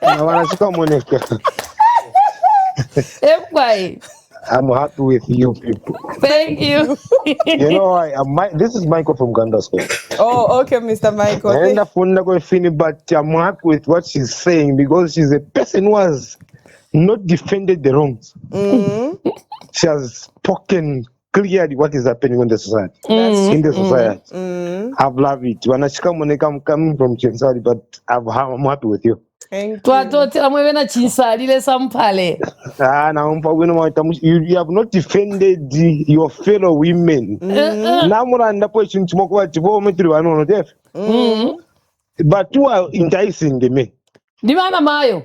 Speaker 6: Na wanachikamoneka.
Speaker 2: Mkwai.
Speaker 6: I'm happy with you people.
Speaker 2: Thank you.
Speaker 6: You know, this is Michael from Ganda State.
Speaker 1: Oh, okay, Mr. Michael.
Speaker 6: But I'm happy with what she's saying because she's a person who has not defended the wrongs. She has spoken clearly what is happening in the society. In the society. I've loved it. When I'm coming from Chensari, but I'm happy with you.
Speaker 2: Twatotera mwebena chinsalile sampale.
Speaker 6: Now you have not defended your fellow women. Namuranda po chintu moko chibo metri wano def. But you are enticing the men.
Speaker 2: Dimana mayo.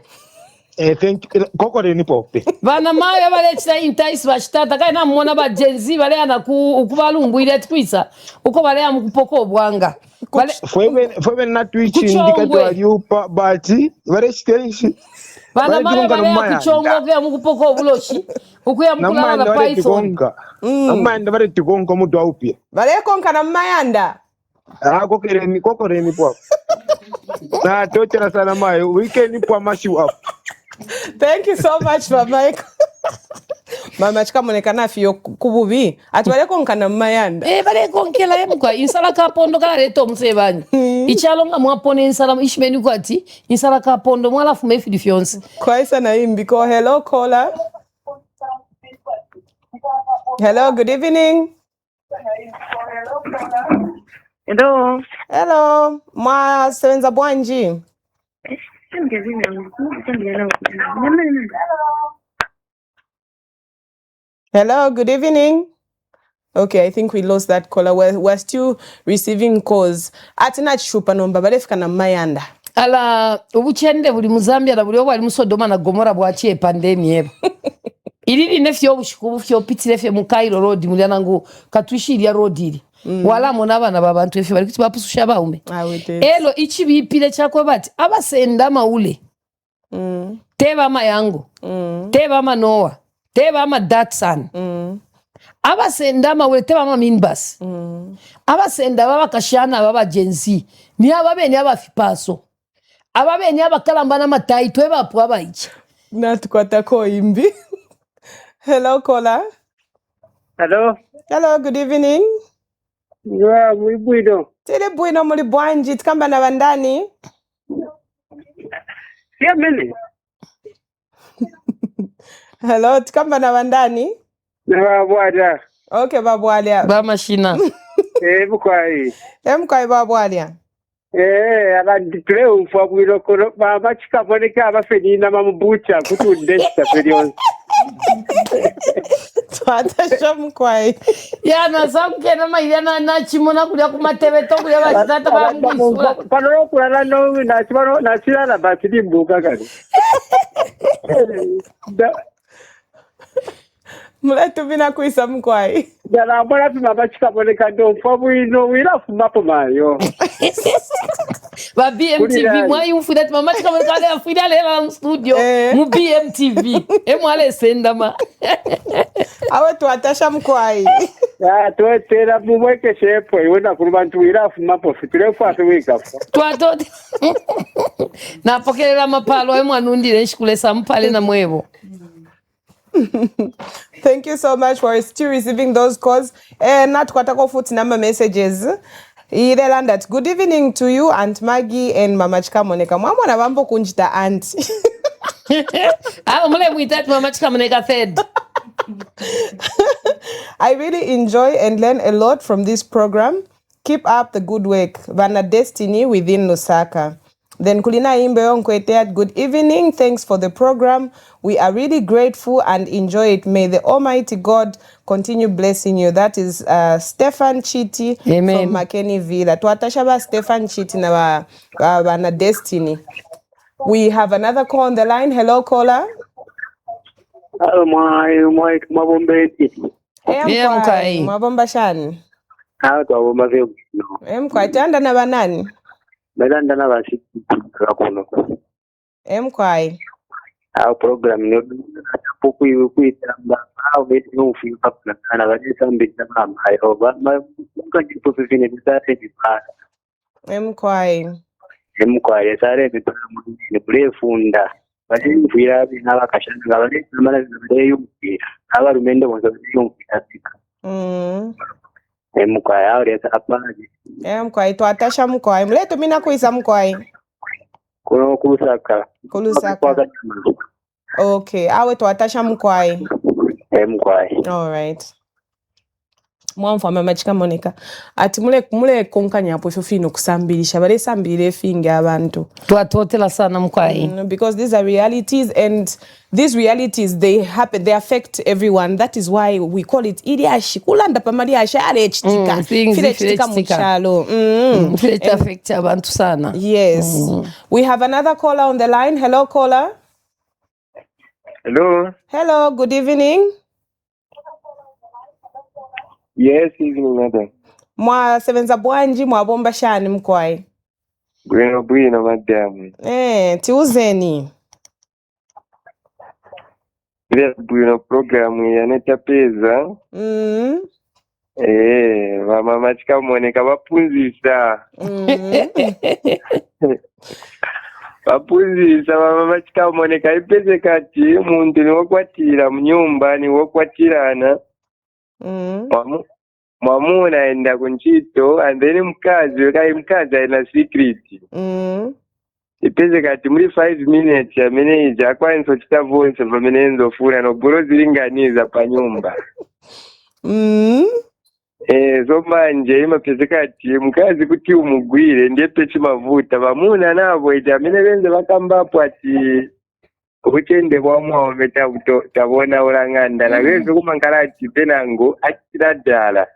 Speaker 6: Thank you. Kokore ni pope.
Speaker 2: Bana mayo bale chita entice bashitata kai na mona ba Gen-Z bale ana ukubalungwile twisa. Uko bale amukupoko obwanga.
Speaker 6: Fwe na Twitch indicator aliupa bati bale chitenshi.
Speaker 2: Bana mayo bale akuchongo ke amukupoko obuloshi. Ukuya mkulala na Python.
Speaker 6: Amanda bale tigonga mutu aupia.
Speaker 1: Bale konka na mayanda.
Speaker 6: Kokore ni pope. Na tochera sana mayo weekend kwa mashu up.
Speaker 1: Thank you so much, Mama. Mama chikamonekana fiyo kububi. Atwale konkana mayanda.
Speaker 2: Bale konkela yemkwa insala kapondo kala leto msebanyi. Ichalonga mwapone insala ishmeni kwati insala kapondo mwala fume fidifionsi.
Speaker 1: Kwa isa na imbi ko hello caller. Hello, good evening.
Speaker 7: Hello.
Speaker 1: Hello. Mwa sewenza bwanji. Hello, good evening. Okay, I think we lost that caller. We're still receiving calls. Atina chupa nomba balefika na mayanda.
Speaker 2: Ala ubuchende buli muzambia na buli wali musodoma na Gomora bwachi pandemi eba. Ilili nefyo obushikubu fyo pitire fye mu Cairo road mulyanangu katwishirya road ili. Wala mona abana babantu efyo bali kuti bapususha baume. Elo ichi bipile chakwe bati abasenda maule. Teba mayango. Teba manoa. Teba ma Datsun. Abasenda maule teba ma minibus. Abasenda baba kashana baba Gen-Z. Ni ababe ni abafipaso. Ababe ni abakalamba matai tweba apu abaichi.
Speaker 1: Natukwata ko imbi. Hello caller.
Speaker 7: Hello.
Speaker 1: Hello, good evening.
Speaker 7: Yeah, muy bueno.
Speaker 1: Tele bueno muli bwanji tikamba na bandani.
Speaker 7: Yeah, mene.
Speaker 1: Hello, tikamba na bandani.
Speaker 7: Na bwada.
Speaker 1: Okay, babwalia.
Speaker 2: Ba mashina.
Speaker 7: Bukwai.
Speaker 1: Emkwai babwalia.
Speaker 7: Abandikle umfabwiro kono baba chikaboneka abafenina mamubucha kutundesta period.
Speaker 1: Twatasha mkwai.
Speaker 2: Ya na samke na mailana na chimona kulya kumatebe to kulya bashitata ba mwisura.
Speaker 7: Pano kulala no na chimano na chilala batidi mbuka kani.
Speaker 1: Muletu bina kuisa mkwai.
Speaker 7: Dala mbona baba chikaboneka ndo mfabwiro wila fumapo mayo.
Speaker 2: Ba BMTV mwayi mfida mama chikamoneka ale afida lela studio mu BMTV mwale senda ma
Speaker 1: awe twatasha mkwai
Speaker 7: twetera mumweke shepo iwena kuli bantu wirafu mapo fitirefu atuwikafu
Speaker 2: twatote napokelela mapalo mwanundile nshkulesa mpale na mwevo.
Speaker 1: Thank you so much for still receiving those calls. Natukwatako futi number messages. That good evening to you, Aunt Maggie and Mama Chikamoneka. Mwamona bambo kunjita auntie.
Speaker 2: Mama Chikamoneka said.
Speaker 1: I really enjoy and learn a lot from this program. Keep up the good work. Vana Destiny within Lusaka. Then Kulina Imbeon Kweteat, good evening. Thanks for the program. We are really grateful and enjoy it. May the Almighty God continue blessing you. That is Stefan Chiti. Amen. From Makeni Villa. Tuatashaba Stefan Chiti na Vana Destiny. We have another call on the line. Hello, caller.
Speaker 7: Hello, my Mabombeti.
Speaker 1: Mabomba shani.
Speaker 7: Mabomba vyo.
Speaker 1: Tanda na banani.
Speaker 7: Medanda na basi kuno.
Speaker 1: Kwai.
Speaker 7: Our program no poku kuitamba au beti no fi kapna kana bali sambita mama ayo ba mkanji profession bisate bipana. Kwai sare bipana mu brefunda. Bali mvira bina bakashanga bali mana bale yumvira. Aba rumende bonza yumvira tika. Kwai aure sapaji.
Speaker 1: Kwai twatasha mkwai. Mleto mina kuisa mkwai.
Speaker 7: Kulusaka.
Speaker 1: Okay, awe twatasha mkwai.
Speaker 7: Mkwai.
Speaker 1: All right. Mwamfa mama chikamoneka ati mule konkanya hapo fino kusambilisha bare sambile finga abantu
Speaker 2: twatotela sana mkwai
Speaker 1: because these are realities and these realities they affect everyone. That is why we call it iliashi kulanda pamali ashale chitika file chitika muchalo
Speaker 2: it affect abantu sana.
Speaker 1: Yes. We have another caller on the line. Hello caller. Hello, good evening.
Speaker 8: Yes, evening madam.
Speaker 1: Mwa sevenza bwanji mwa bomba shani mkwai.
Speaker 8: Bwino madam.
Speaker 1: Tiuzeni.
Speaker 8: Bwino program ya netapeza. Mama chikamoneka bapunzisa. Bapunzisa mama chikamoneka ipeze kati muntu ni wokwatira mnyumba ni wokwatirana. Mwamuna aenda kunchito and then mkazi aina secret. Ipeze kati muri 5 minutes ya manager akwanso chitavonse pamenenzo funa no buro zilinganiza pa nyumba. So manje imapeze kati mkazi kuti umugwire ndepe chimavuta bamuna nabo ijamene benze bakambapo ati uchende bwamwa meta tabona uranganda na wewe kumangarati penango akiradala.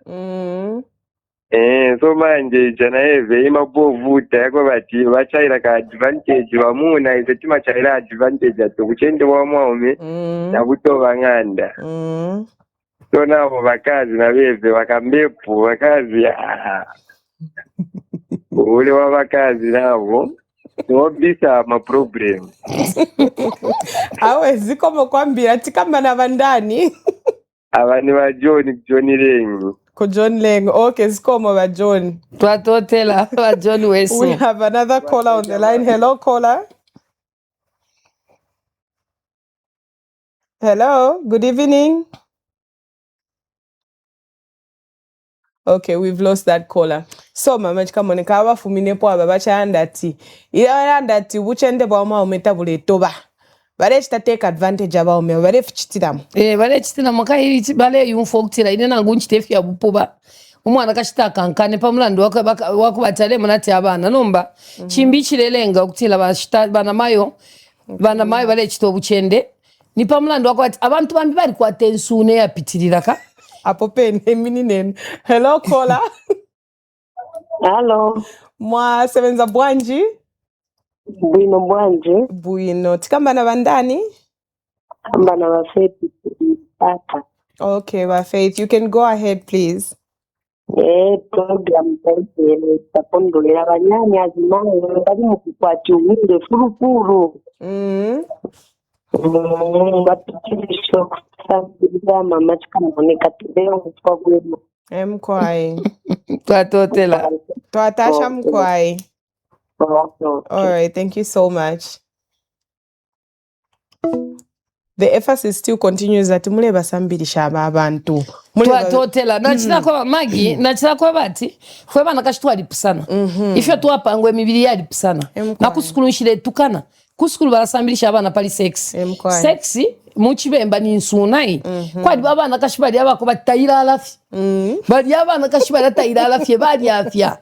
Speaker 8: So manje jana eve imabovuta yako bati bachaira ka advantage bamuna ize tima chaira advantage ato uchende bwamwa ome nabuto banganda. So nabo bakazi na beve bakambepo bakazi ule wa bakazi nabo nobisa ma problem.
Speaker 1: Awe zikomo kwambira tikamba na bandani.
Speaker 8: Abani ba John Lengo.
Speaker 1: Ko John Lengo. Okay, zikomo ba John.
Speaker 2: Twatotela ba John Weso.
Speaker 1: We have another caller on the line. Hello caller. Hello, good evening. Okay, we've lost that caller. So mama chikamoneka abafuminepo ababachayandati. Iyandati buchende bwama ometabule toba. Bare take advantage aba ome bare fichitiramu.
Speaker 2: Bare chitiramu kai bare yumfo kutira ine nangu nchitefya bupoba. Umwana kashitaka kankane pamulando wakubatale munati abana nomba. Chimbi chirelenga kutila bana mayo bare chito buchende. Ni pamulando wakwati abantu bambi bari kwatensune yapitirira ka.
Speaker 1: Apope nemi nene. Hello caller.
Speaker 9: Hello.
Speaker 1: Mwa sevenza bwanji.
Speaker 9: Bwino bwanji.
Speaker 1: Bwino. Tikamba na bandani?
Speaker 9: Kamba na wafeti.
Speaker 1: Okay, Faith, you can go ahead please.
Speaker 9: Program taipele tapondolera abanyanya azimanga bali mu kukwati uwinde furufuru. Batikirisho kusambiriza mama chikamoneka tudeo kwa gwema.
Speaker 1: Mkwai.
Speaker 2: Twatotela.
Speaker 1: Twatasha mkwai. All right, thank you so much. The emphasis still continues that mule basambirisha abantu.
Speaker 2: Twatotela. Nachira kwa magi, nachira kwa bati, fwe bana kashitwa lipusana. Ifyo tuwapangwe mibili ya lipusana. Na kuskulu nshile tukana. Kuskulu barasambirisha abana pali sex. Sexy muchibemba ni nsunai. Kwa di abana kashibali abako batayira alafi. Bali abana kashibali atayira alafi bali afya.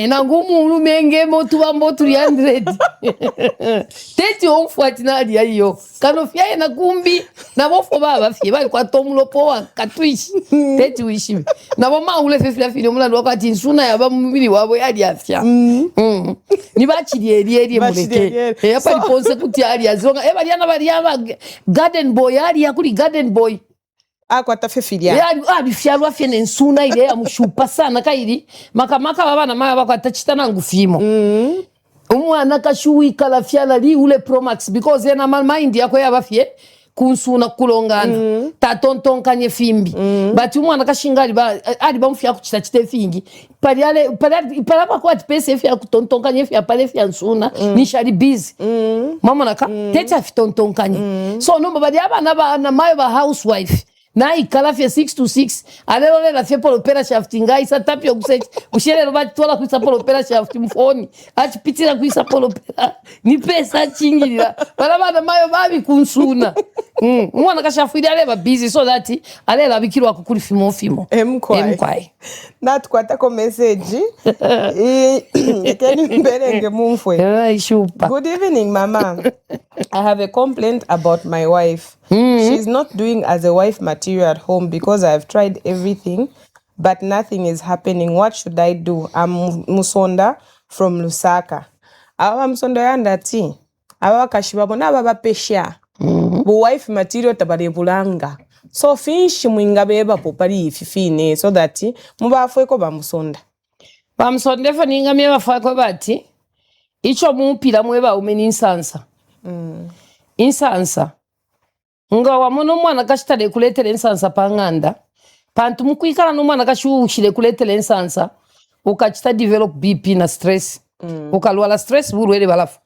Speaker 2: Na ngumu ulumenge motu wa motu 100. Teti omfuati na hadi ya hiyo. Kanofia ya na kumbi. Na wofo baba fie. Bali kwa tomulopoa katuishi. Teti uishi. Na wama ule fefila fili omula wakati insuna ya babu mbili wabo ya hadi afya. Ni bachi diye muleke. Hapa ni ponse kuti hadi ya zonga. Bali yana garden boy hadi ya kuli garden boy.
Speaker 1: Kwa tafefilia.
Speaker 2: Bifyalwa fye nsuna ile ya mushupa sana kairi. Makamaka baba na mama bako atachitana ngufimo. Umwana kashuwika la fyala li ule Promax because yana mind yako yabafye kunsuna kulongana. Tatonton kanye fimbi. Bati umwana kashingali ali bamufya kuchita chite fingi. Pala bako atipese fya kutonton kanye fya pale fya nsuna ni shari busy. Mama naka teta fitonton kanye. So nomba badi abana na mayo ba housewife. na ikala fye 6 to 6 alelo lela fye polopera shaft ngai sa tapyo kusechi ushelelo batitola kuisa polopera shaft mfoni achipitira kuisa polopera ni pesa chingirira bana mayo babi kunsuna mwana kashafuidi aleba busy so that alela bikirwa kukuli fimo
Speaker 1: emkwai natkwata ko message ekeni mberenge mumfwe
Speaker 2: ishupa.
Speaker 1: Good evening mama. I have a complaint about my wife. She's not doing as a wife material at home because I've tried everything but nothing is happening. What should I do? I'm Musonda from Lusaka. Awa Musonda yanda ti awa kashibabo na baba pesha bu wife material tabarebulanga so finshi mwingabeba popari fifine so that mubafwe ko bamusonda
Speaker 2: fa ninga meba fa ko bati icho mupira mweba umeni insansa insansa nga wamono mwana kashitale kuletera insansa panganda pantu mukwikala no mwana kashushire kuletera insansa ukachita develop BP na stress ukalwala stress burwere balafu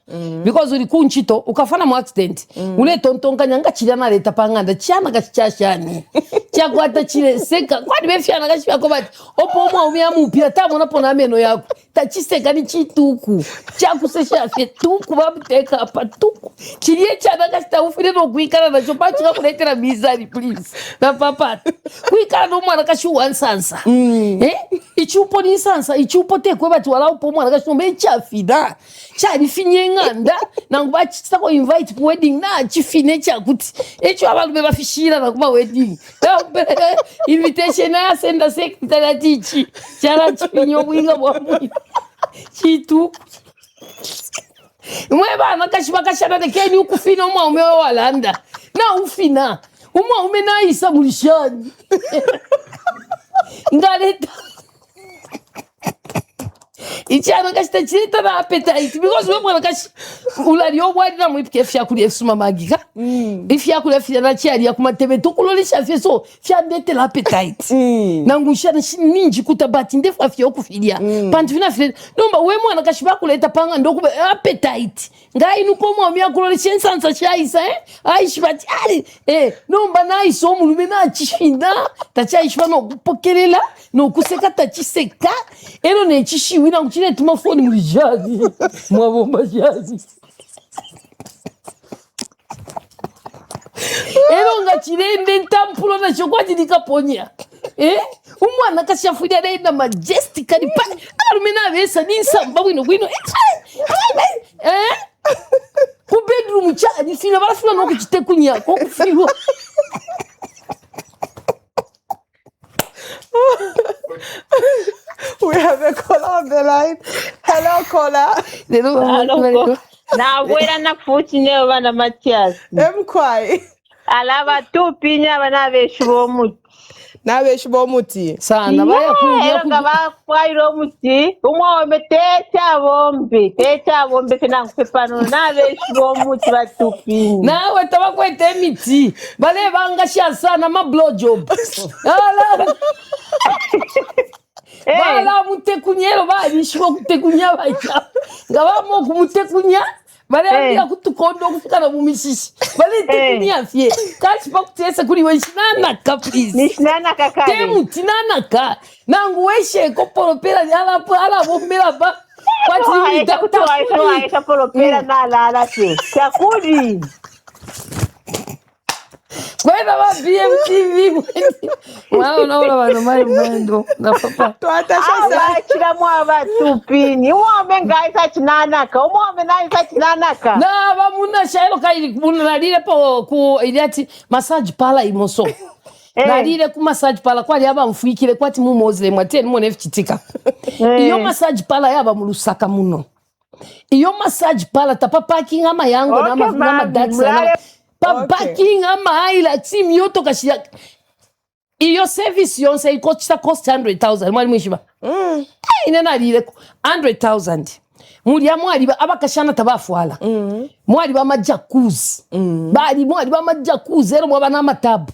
Speaker 2: because uri kunchito ukafana mu accident ule tontonka nyanga chirana leta panganda cyana gacyashani cyakwata chire seka kwani befyana gashya ko bati opo mwa umya mupira tabona pona ameno yako tachiseka ni chituku cyakusesha fye tuku babuteka patuku kiriye cyana gashita ufire no kwikara na cyo pachika kuletera mizari please na papa kwikara no mwana kashu ansansa ichupo ni sansa ichupo tekwe bati wala opo mwana kashu chafida chari finyenganda nangu bachita ko invite ku wedding na chifine chakuti echo abantu bebafishira na kuma wedding invitation na senda secretary tichi chara chifinyo bwinga bwamwe chitu mweba nakashiba kashana de keni ukufina umwa ume walanda na ufina umwa ume na isa mulishani ngaleta ichana kashita chita na appetite because we mwana kashi ulali obwadi na mwipike fya kuli efsuma magika ifya kuli fya na chiali ya kumatebe tukulolisha fya so fya ndete la appetite nangusha ninji kutabati ndefu afya okufilia pantu fina fya nomba we mwana kashi bakuleta panga ndoku appetite ngai nuko mwa mya kulolisha insansa chaisa aishibati ali nomba na iso mulume na chishinda tachaishwa no kupokelela no kuseka tachiseka ero ne chishiwi na kuchile tumafoni mulijazi mwabomba jazi ero nga chilende ntampulo na chokwati nikaponya umwana kashafudia daina majestically pa alumena vesa ninsamba bwino ku bedroom chani fina barafuna no kuchitekunya ko kufirwa
Speaker 1: We have a caller on the line. Hello, caller.
Speaker 5: Hello. Na wera na futi ne bana Matias.
Speaker 1: Emkwai.
Speaker 5: Alaba tupinya bana beshubo muti.
Speaker 1: Na beshubo muti.
Speaker 2: Sana baya kuya
Speaker 5: ngaba kwairo muti. Umwa ometecha bombe fina kupano na beshubo muti batupinya.
Speaker 2: Na wetaba kwete miti. Bale bangasha sana ma blow job. Ala. Bala mutekunyero balishwa kutekunya bacha ngabamo kumutekunya bale ya kutukondo kufika na mumishishi bale tekunya fye kachi pakutesa kuri weshinana ka please
Speaker 5: nishinana kakari
Speaker 2: temu tinana ka nangu weshe ko polopera ala bombela ba kwati ni
Speaker 5: takutwa polopera na ala te chakuli
Speaker 2: kwenda ba BMTV wao naona bana mai mwendo na papa
Speaker 5: tuatasha chira mwa tupini uombe ngaisa chinanaka uombe naisa chinanaka
Speaker 2: na bamuna shailo kai kuna lile po ku iliati massage pala imoso na lile ku massage pala kwali aba mfuikire kwati mu mozle mwateni mu nefichitika iyo massage pala yaba mu Lusaka muno iyo massage pala tapa parking ama yango na ma daxa Pabaking ama ila team yoto kashia iyo service yonse ikochita cost 100,000 mwali mwishiba inena lile 100,000 mulia mwali abakashana tabafwala mwali ba majakuzi bali mwali ba majakuzi ero mwaba na matabu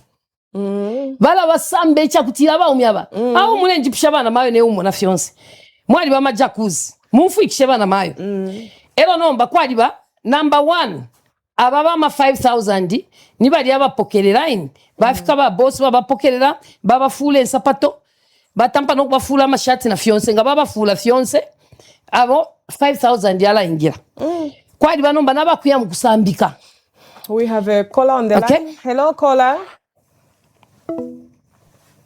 Speaker 2: bala basambe cha kutira ba umyaba aho mulenji pishabana mayo ne umo na fionse mwali ba majakuzi mufu ikishebana mayo ero nomba kwali ba number 1 ababa ma 5000 ni bali abapokelera ini bafika ba boss babapokelera babafula ensapato batampa nokubafula amashati na fiance nga babafula fiance abo 5000 yala ingira kwali banomba nabakuya mu kusambika.
Speaker 1: We have a caller on the line. Hello, caller.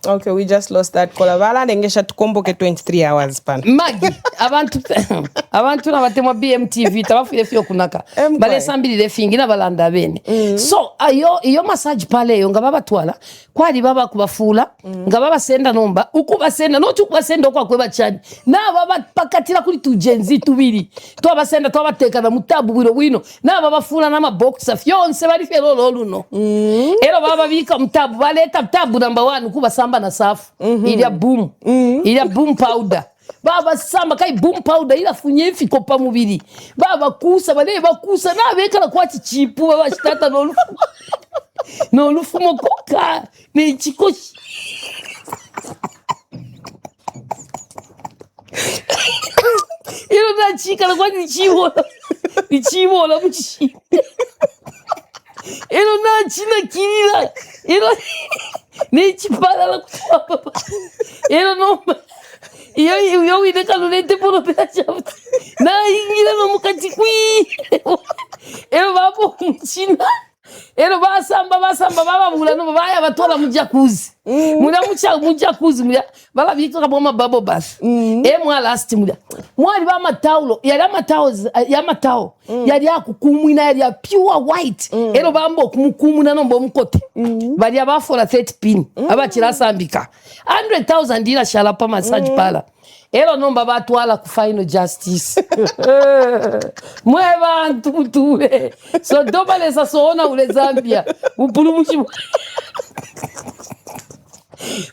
Speaker 1: Okay, we just lost that caller. Bala nengesha tukomboke 23 hours pan.
Speaker 2: Magi, abantu na batemwa BMTV tabafile fyo kunaka. Bale sambili le fingina balanda bene. So iyo massage pale yo nga baba twala kwali baba kubafula nga baba senda nomba ukubasenda no tukubasenda kwa kweba chani. Na baba pakatira kuli tujenzi tubiri. To abasenda to abateka na mutabu wino na baba fula na maboxa fyonse bali felo loluno. Ero baba bika mutabu baleta mutabu number 1 kubasamba na safu ilia boom powder baba samba kai boom powder ila funye fiko pa mubiri baba kusa bale bakusa na beka la kwati chipu baba shitata no lufu mokoka ne chikoshi ilo na chika la kwati chivo la mchi ilo na china kirila ilo ni chipala la kuchapa ilo no yo ide kalulete por pela chapa na ingira no mukati kwi ilo bapo mchina ilo basamba baba mula no baya batola mujakuzi mula mujakuzi mula bala biko kaboma babo bas mwa last mula mwali ba mataulo yali amatao yali akukumwina yali pure white elo bambo kumukumuna nombo mkote bali abafola 30 pin abachira sambika 100,000 ila shala pa massage pala elo nomba batwala ku final justice mwe bantu tuwe so dobale sa soona ule Zambia upulu muchimu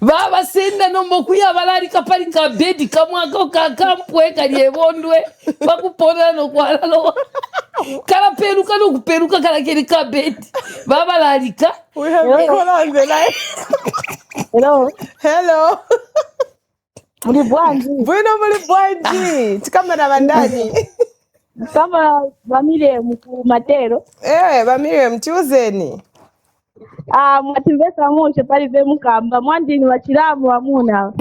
Speaker 2: baba senda nombo kuya balali kapali ka bedi kamwako kakampwe kaliebondwe bakupona no kwala lo kala peruka no kuperuka kala kele ka bedi baba lalika.
Speaker 1: We have a caller on the line. Hello.
Speaker 9: Mulibwanji.
Speaker 1: Bueno mulibwanji. Tikamera bandani.
Speaker 9: Kama bamire Matero.
Speaker 1: Bamire mchuzeni.
Speaker 9: Mwatimbesa moshe pali ve mukamba mwandi ni wachiramu wamuna.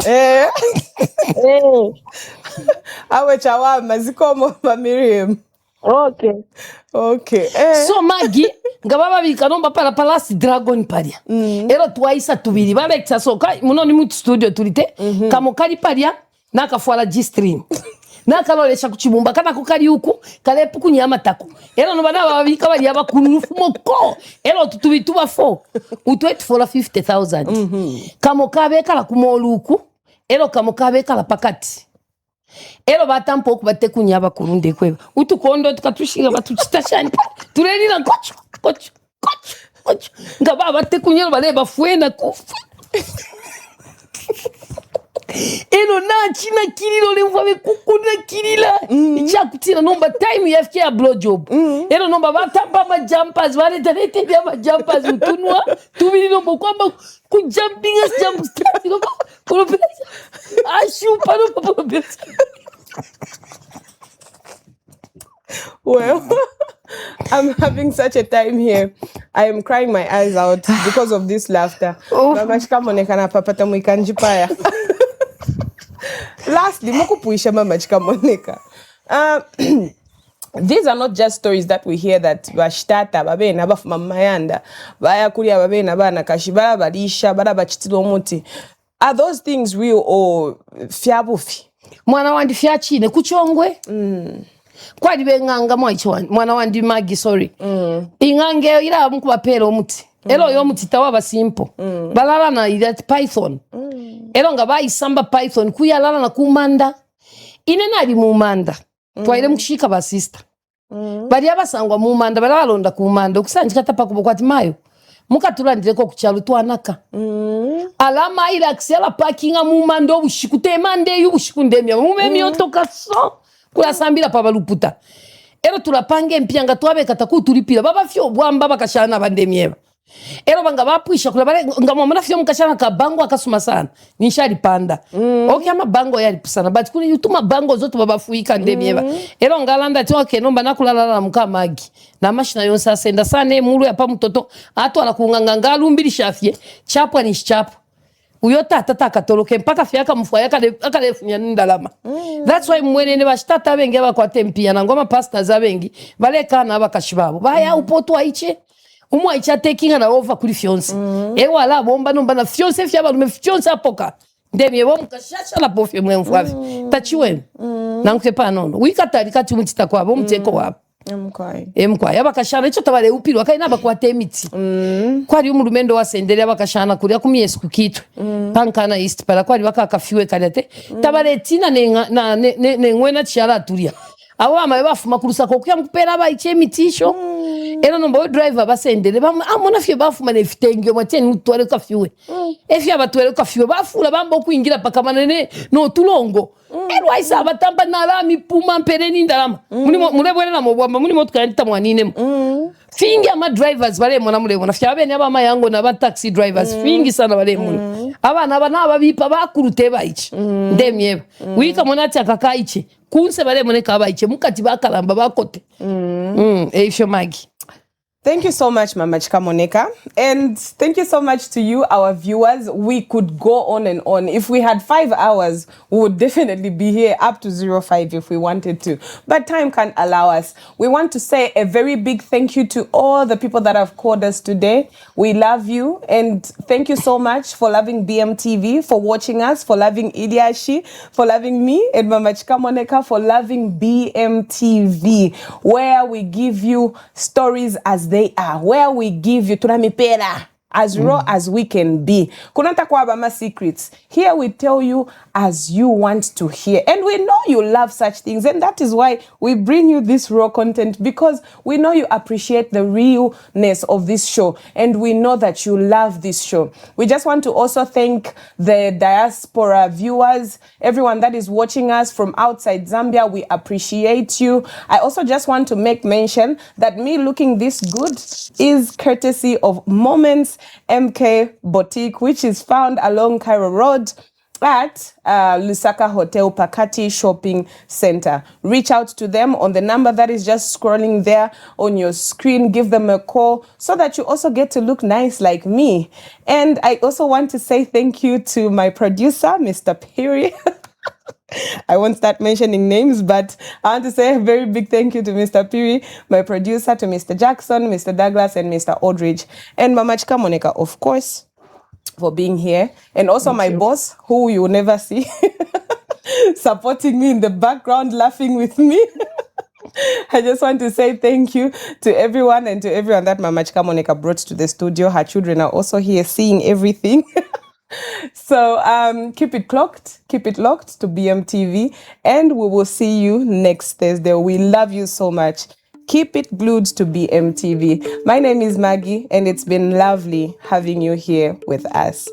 Speaker 1: Awe chawama zikomo Bamire. Okay.
Speaker 2: So Magi ngababa bikanomba para Palace Dragon paria. Ero twaisa tubiri balekta so kai munoni mu studio tulite kamokali paria nakafwala G-Stream. Nakalolesha kuchibumba kana kukali huku kalepu kunyama tako. Ero no bana babika bali abakunufu moko. Ero tutubituba 4. Utwet for 50,000. Kamokabe kala kumoluku. Ero kamokabe kala pakati. Ero batampo okubate kunyaba kurunde kweba utukondo tukatushinga batuchitashani tureli na kocho ngaba bate kunyelo bale bafuena kufa eno na china kililo le mvabe kukuna kilila ichakutira nomba time yafike ya blow job eno nomba batamba ma jumpers bale tanete bya ma jumpers utunwa tubili nombo kwamba ku jumping as jump start nomba propela ashu pano propela.
Speaker 1: Well, I'm having such a time here. I am crying my eyes out because of this laughter. Mama chikamonekana papata muikanjipaya. Lastly, mukupuisha mama chikamoneka. These are not just stories that we hear that bashtata babena bafuma mayanda baya kulia babena bana kashibara balisha bara bachitiro muti. Are those things real or fyabufi?
Speaker 2: Mwana wandi fyachine kuchongwe. Kwadi benganga mwachiwani mwana wandi Magi sorry. Ingange ila mukubapera omuti. Elo yo muti tawaba simple. Balala na ila python. Elo nga bayisamba python kuyalala na kumanda. Inena ali mumanda. Twaile mukishika ba sister. Bali abasangwa mumanda balalonda kumanda okusanjika tapako kwati mayo. Mukatulandireko kuchalu twanaka. Alama ila aksela parkinga mumanda obushikute mande yubushikundemya mumemi otoka so kula sambira pa baluputa. Ero tulapange mpyanga twabeka takutulipira baba fyo bwamba bakashana bandemyeba. ero banga bapwisha kula bale ngamo mwana fyo mukashana ka bango akasuma sana nishali panda okay ama bango yali pusana but kuni yutuma bango zote babafuika ndemieba ero ngalanda twa kenomba nakulala na mukamagi na mashina yonse asenda sana mulu ya pa mtoto atu anakunganga ngalumbili shafye chapwa ni chapwa uyo tata akatoloke mpaka fyaka mfwa akalefunya ndalama that's why mwene ne bashitata benge bakwatempia na ngoma pastors abengi bale kana abakashibabo baya upotwa iche umwa icha taking na over kuri fionse wala bomba nomba na fionse fyaba lume fionse apoka ndemye bo mukashasha la bofye mfwavi tachiwe nankwepa nono wikatali kati mutita kwa bo muteko wapo emkwa yabakashana icho tabale upirwa kai nabakwate emiti kwari umurumendo wasendere yabakashana kuri akumyesu kukitwe pankana east para kwari bakakafiwe kalete tabale tina ne ngwena chiara turia abo ama bafuma kurusa ko kya mupera ba iche emitisho ero nombo driver basendere amona fye bafuma ne fitengyo mwateni mutware kafiwe efye abatware kafiwe bafula bambo kuingira pakamanene no tulongo ero aisa batamba nalami puma mpereni ndalama mulebwele na mobwamba muni motukaenda mwanine fingi ama drivers bale mona mulebona fya abene abama yango na ba taxi drivers fingi sana bale mona abana babipa bakurute baiche ndemyeba wika mona tyakaka iche kunse bale mone kabaiche mukati bakalamba bakote efyo magi.
Speaker 1: Thank you so much, Mama Chikamoneka. And thank you so much to you, our viewers. We could go on and on. If we had 5 hours, we would definitely be here up to 05 if we wanted to. But time can't allow us. We want to say a very big thank you to all the people that have called us today. We love you. And thank you so much for loving BMTV, for watching us, for loving Iliashi, for loving me and Mama Chikamoneka, for loving BMTV, where we give you stories as they are, where we give you tunamipera as raw as we can be. Kunata kwa abama secrets. Here we tell you as you want to hear. And we know you love such things. And that is why we bring you this raw content, because we know you appreciate the realness of this show. And we know that you love this show. We just want to also thank the diaspora viewers, everyone that is watching us from outside Zambia. We appreciate you. I also just want to make mention that me looking this good is courtesy of Moments MK Boutique, which is found along Cairo Road at Lusaka Hotel Pakati Shopping Center. Reach out to them on the number that is just scrolling there on your screen. Give them a call so that you also get to look nice like me. And I also want to say thank you to my producer, Mr. Piri. I won't start mentioning names, but I want to say a very big thank you to Mr. Piri, my producer, to Mr. Jackson, Mr. Douglas, and Mr. Aldridge. And Mama Chikamoneka, of course, for being here. And also my boss, who you will never see, supporting me in the background, laughing with me. I just want to say thank you to everyone and to everyone that Mama Chikamoneka brought to the studio. Her children are also here seeing everything. So keep it locked to BMTV, and we will see you next Thursday. We love you so much. Keep it glued to BMTV. My name is Maggie, and it's been lovely having you here with us.